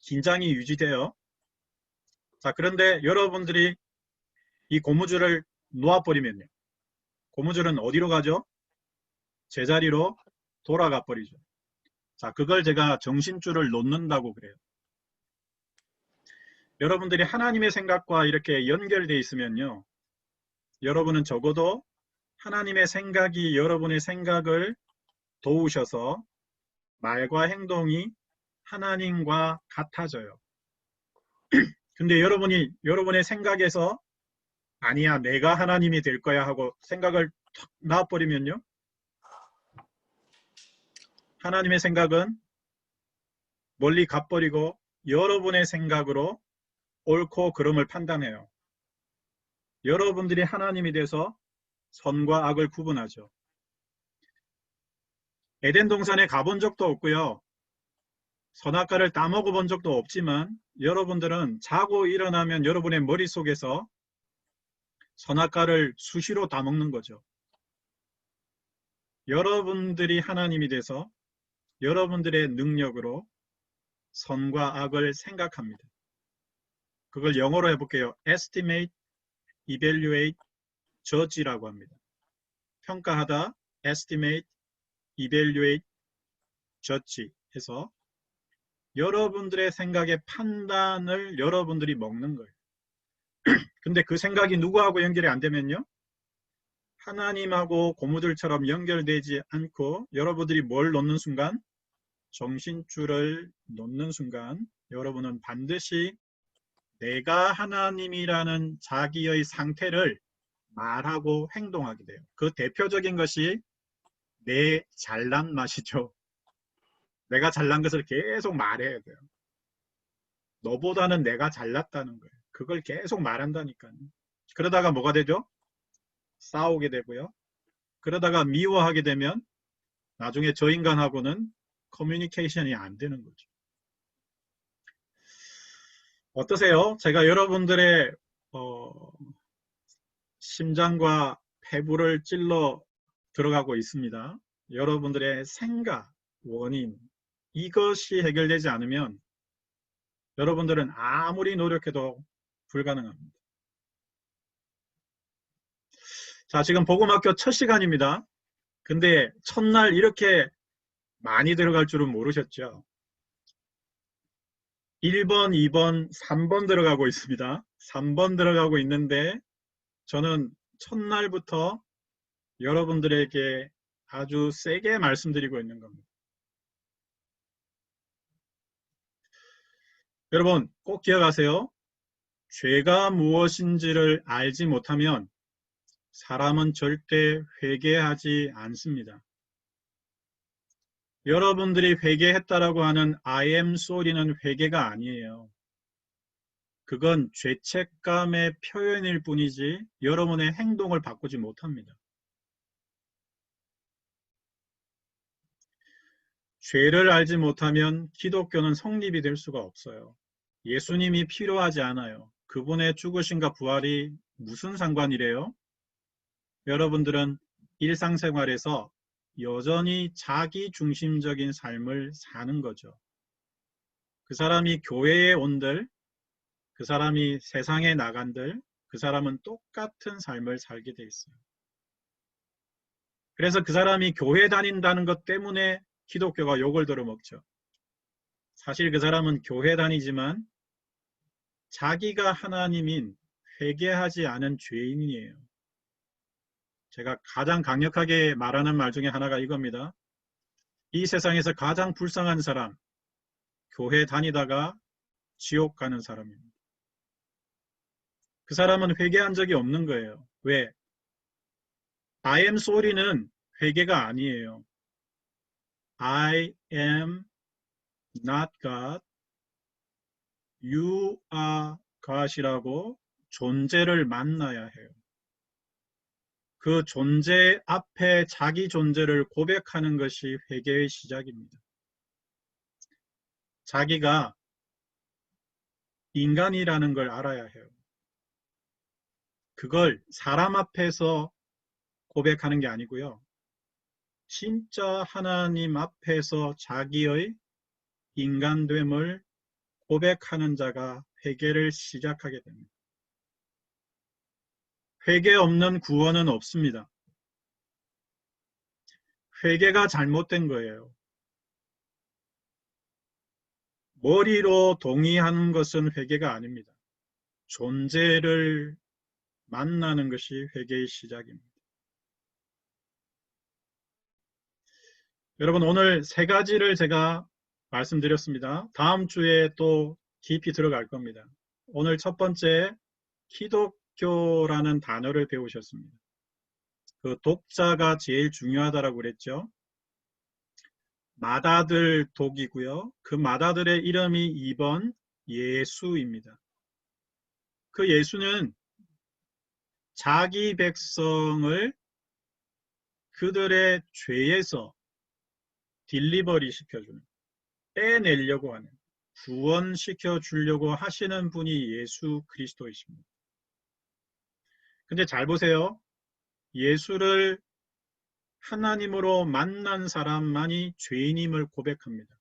S1: 긴장이 유지돼요. 자, 그런데 여러분들이 이 고무줄을 놓아버리면요. 고무줄은 어디로 가죠? 제자리로 돌아가 버리죠. 자, 그걸 제가 정신줄을 놓는다고 그래요. 여러분들이 하나님의 생각과 이렇게 연결되어 있으면요. 여러분은 적어도 하나님의 생각이 여러분의 생각을 도우셔서 말과 행동이 하나님과 같아져요. 근데 여러분의 생각에서 아니야, 내가 하나님이 될 거야 하고 생각을 탁 놔버리면요. 하나님의 생각은 멀리 가버리고 여러분의 생각으로 옳고 그름을 판단해요. 여러분들이 하나님이 돼서 선과 악을 구분하죠. 에덴 동산에 가본 적도 없고요. 선악과를 따먹어 본 적도 없지만 여러분들은 자고 일어나면 여러분의 머릿속에서 선악과를 수시로 따먹는 거죠. 여러분들이 하나님이 돼서 여러분들의 능력으로 선과 악을 생각합니다. 그걸 영어로 해볼게요. estimate, evaluate, judge라고 합니다. 평가하다, estimate, evaluate, judge 해서 여러분들의 생각의 판단을 여러분들이 먹는 거예요. 근데 그 생각이 누구하고 연결이 안 되면요, 하나님하고 고무줄처럼 연결되지 않고 여러분들이 뭘 놓는 순간, 정신줄을 놓는 순간 여러분은 반드시 내가 하나님이라는 자기의 상태를 말하고 행동하게 돼요. 그 대표적인 것이 내 잘난 맛이죠. 내가 잘난 것을 계속 말해야 돼요. 너보다는 내가 잘났다는 거예요. 그걸 계속 말한다니까요. 그러다가 뭐가 되죠? 싸우게 되고요. 그러다가 미워하게 되면 나중에 저 인간하고는 커뮤니케이션이 안 되는 거죠. 어떠세요? 제가 여러분들의 심장과 폐부를 찔러 들어가고 있습니다. 여러분들의 생각, 원인, 이것이 해결되지 않으면 여러분들은 아무리 노력해도 불가능합니다. 자, 지금 복음학교 첫 시간입니다. 근데 첫날 이렇게 많이 들어갈 줄은 모르셨죠? 1번, 2번, 3번 들어가고 있습니다. 3번 들어가고 있는데 저는 첫날부터 여러분들에게 아주 세게 말씀드리고 있는 겁니다. 여러분 꼭 기억하세요. 죄가 무엇인지를 알지 못하면 사람은 절대 회개하지 않습니다. 여러분들이 회개했다라고 하는 I am sorry는 회개가 아니에요. 그건 죄책감의 표현일 뿐이지 여러분의 행동을 바꾸지 못합니다. 죄를 알지 못하면 기독교는 성립이 될 수가 없어요. 예수님이 필요하지 않아요. 그분의 죽으심과 부활이 무슨 상관이래요? 여러분들은 일상생활에서 여전히 자기 중심적인 삶을 사는 거죠. 그 사람이 교회에 온들, 그 사람이 세상에 나간들, 그 사람은 똑같은 삶을 살게 돼 있어요. 그래서 그 사람이 교회 다닌다는 것 때문에 기독교가 욕을 들어먹죠. 사실 그 사람은 교회 다니지만 자기가 하나님인 회개하지 않은 죄인이에요. 제가 가장 강력하게 말하는 말 중에 하나가 이겁니다. 이 세상에서 가장 불쌍한 사람, 교회 다니다가 지옥 가는 사람입니다. 그 사람은 회개한 적이 없는 거예요. 왜? I am sorry는 회개가 아니에요. I am not God. You are God이라고 존재를 만나야 해요. 그 존재 앞에 자기 존재를 고백하는 것이 회개의 시작입니다. 자기가 인간이라는 걸 알아야 해요. 그걸 사람 앞에서 고백하는 게 아니고요. 진짜 하나님 앞에서 자기의 인간됨을 고백하는 자가 회개를 시작하게 됩니다. 회개 없는 구원은 없습니다. 회개가 잘못된 거예요. 머리로 동의하는 것은 회개가 아닙니다. 존재를 만나는 것이 회개의 시작입니다. 여러분 오늘 세 가지를 제가 말씀드렸습니다. 다음 주에 또 깊이 들어갈 겁니다. 오늘 첫 번째 기독교라는 단어를 배우셨습니다. 그 독자가 제일 중요하다고 그랬죠. 맏아들 독이고요. 그 맏아들의 이름이 2번 예수입니다. 그 예수는 자기 백성을 그들의 죄에서 딜리버리 시켜주는, 빼내려고 하는, 구원시켜 주려고 하시는 분이 예수 그리스도이십니다. 근데 잘 보세요. 예수를 하나님으로 만난 사람만이 죄인임을 고백합니다.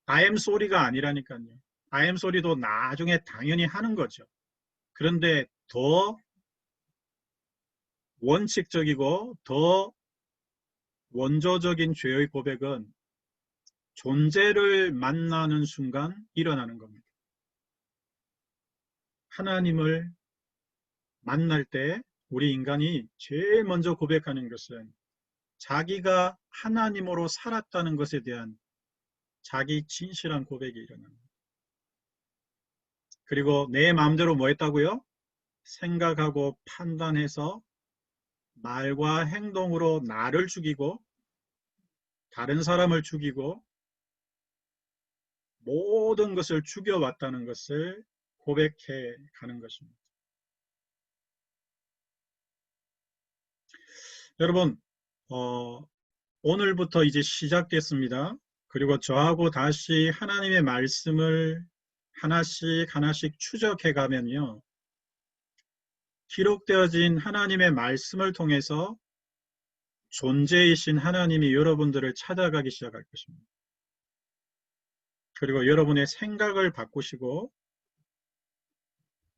S1: I am sorry가 아니라니까요. I am sorry도 나중에 당연히 하는 거죠. 그런데 더 원칙적이고 더 원조적인 죄의 고백은 존재를 만나는 순간 일어나는 겁니다. 하나님을 만날 때 우리 인간이 제일 먼저 고백하는 것은 자기가 하나님으로 살았다는 것에 대한 자기 진실한 고백이 일어납니다. 그리고 내 마음대로 뭐 했다고요? 생각하고 판단해서 말과 행동으로 나를 죽이고 다른 사람을 죽이고 모든 것을 죽여왔다는 것을 고백해 가는 것입니다. 여러분, 오늘부터 이제 시작됐습니다. 그리고 저하고 다시 하나님의 말씀을 하나씩 하나씩 추적해 가면요. 기록되어진 하나님의 말씀을 통해서 존재이신 하나님이 여러분들을 찾아가기 시작할 것입니다. 그리고 여러분의 생각을 바꾸시고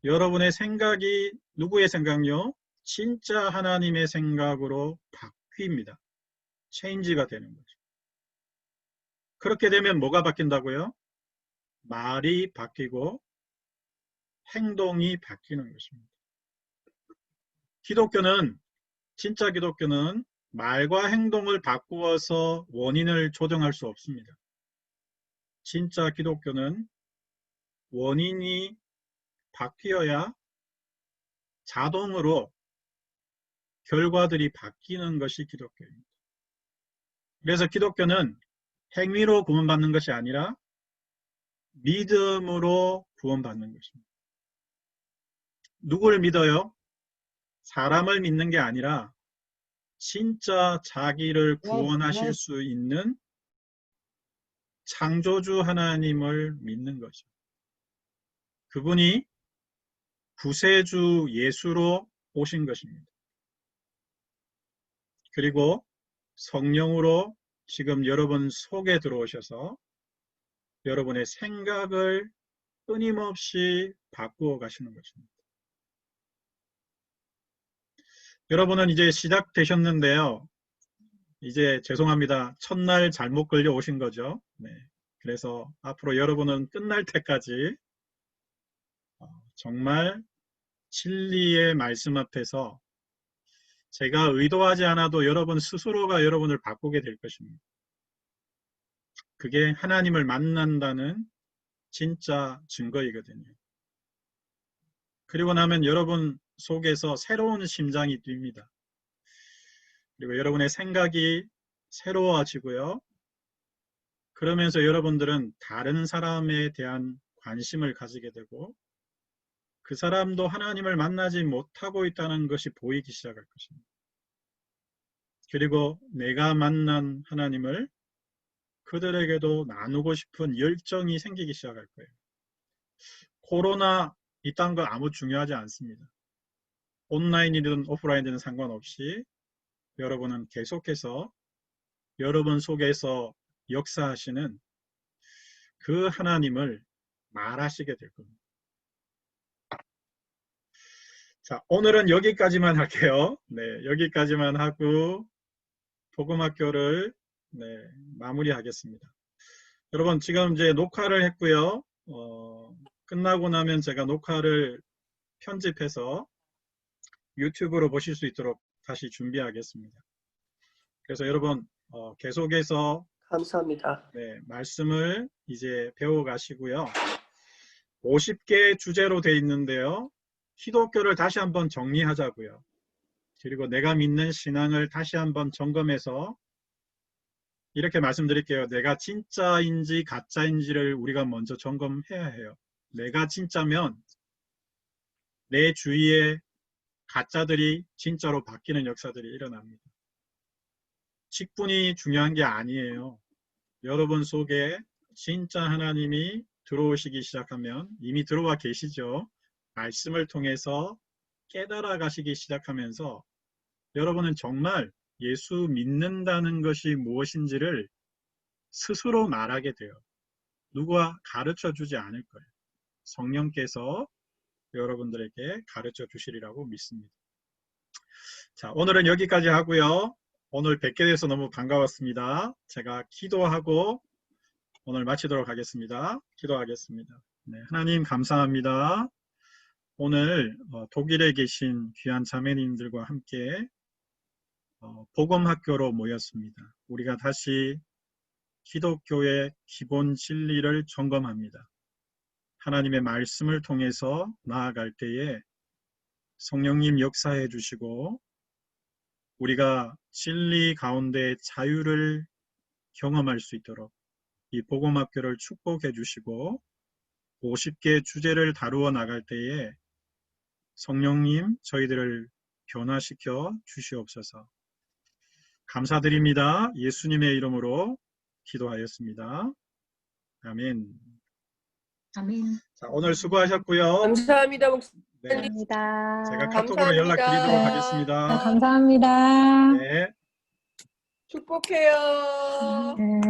S1: 여러분의 생각이 누구의 생각요? 진짜 하나님의 생각으로 바뀝니다. 체인지가 되는 거죠. 그렇게 되면 뭐가 바뀐다고요? 말이 바뀌고 행동이 바뀌는 것입니다. 진짜 기독교는 말과 행동을 바꾸어서 원인을 조정할 수 없습니다. 진짜 기독교는 원인이 바뀌어야 자동으로 결과들이 바뀌는 것이 기독교입니다. 그래서 기독교는 행위로 구원받는 것이 아니라 믿음으로 구원받는 것입니다. 누구를 믿어요? 사람을 믿는 게 아니라 진짜 자기를 구원하실 수 있는 창조주 하나님을 믿는 거죠. 그분이 구세주 예수로 오신 것입니다. 그리고 성령으로 지금 여러분 속에 들어오셔서 여러분의 생각을 끊임없이 바꾸어 가시는 것입니다. 여러분은 이제 시작되셨는데요. 이제 죄송합니다. 첫날 잘못 걸려 오신 거죠. 네. 그래서 앞으로 여러분은 끝날 때까지 정말 진리의 말씀 앞에서 제가 의도하지 않아도 여러분 스스로가 여러분을 바꾸게 될 것입니다. 그게 하나님을 만난다는 진짜 증거이거든요. 그리고 나면 여러분 속에서 새로운 심장이 뜁니다. 그리고 여러분의 생각이 새로워지고요. 그러면서 여러분들은 다른 사람에 대한 관심을 가지게 되고 그 사람도 하나님을 만나지 못하고 있다는 것이 보이기 시작할 것입니다. 그리고 내가 만난 하나님을 그들에게도 나누고 싶은 열정이 생기기 시작할 거예요. 코로나 이딴 거 아무 중요하지 않습니다. 온라인이든 오프라인이든 상관없이 여러분은 계속해서 여러분 속에서 역사하시는 그 하나님을 말하시게 될 겁니다. 자, 오늘은 여기까지만 할게요. 네, 여기까지만 하고 복음학교를 마무리하겠습니다. 여러분 지금 이제 녹화를 했고요. 끝나고 나면 제가 녹화를 편집해서 유튜브로 보실 수 있도록 다시 준비하겠습니다. 그래서 여러분 계속해서
S2: 감사합니다.
S1: 말씀을 이제 배워가시고요. 50개 주제로 돼 있는데요. 기독교를 다시 한번 정리하자고요. 그리고 내가 믿는 신앙을 다시 한번 점검해서 이렇게 말씀드릴게요. 내가 진짜인지 가짜인지를 우리가 먼저 점검해야 해요. 내가 진짜면 내 주위에 가짜들이 진짜로 바뀌는 역사들이 일어납니다. 직분이 중요한 게 아니에요. 여러분 속에 진짜 하나님이 들어오시기 시작하면 이미 들어와 계시죠. 말씀을 통해서 깨달아 가시기 시작하면서 여러분은 정말 예수 믿는다는 것이 무엇인지를 스스로 말하게 돼요. 누가 가르쳐 주지 않을 거예요. 성령께서 여러분들에게 가르쳐 주시리라고 믿습니다. 자, 오늘은 여기까지 하고요. 오늘 뵙게 돼서 너무 반가웠습니다. 제가 기도하고 오늘 마치도록 하겠습니다. 기도하겠습니다. 네, 하나님 감사합니다. 오늘 독일에 계신 귀한 자매님들과 함께 복음학교로 모였습니다. 우리가 다시 기독교의 기본 진리를 점검합니다. 하나님의 말씀을 통해서 나아갈 때에 성령님 역사해 주시고 우리가 진리 가운데 자유를 경험할 수 있도록 이 복음학교를 축복해 주시고 50개 주제를 다루어 나갈 때에 성령님 저희들을 변화시켜 주시옵소서. 감사드립니다. 예수님의 이름으로 기도하였습니다. 아멘.
S5: 아멘.
S1: 자, 오늘 수고하셨고요.
S2: 감사합니다, 목사님.
S1: 네,
S3: 감사합니다.
S1: 제가 카톡으로
S2: 감사합니다.
S1: 연락드리도록
S3: 네.
S1: 하겠습니다.
S3: 감사합니다.
S1: 네.
S2: 축복해요.
S3: 네.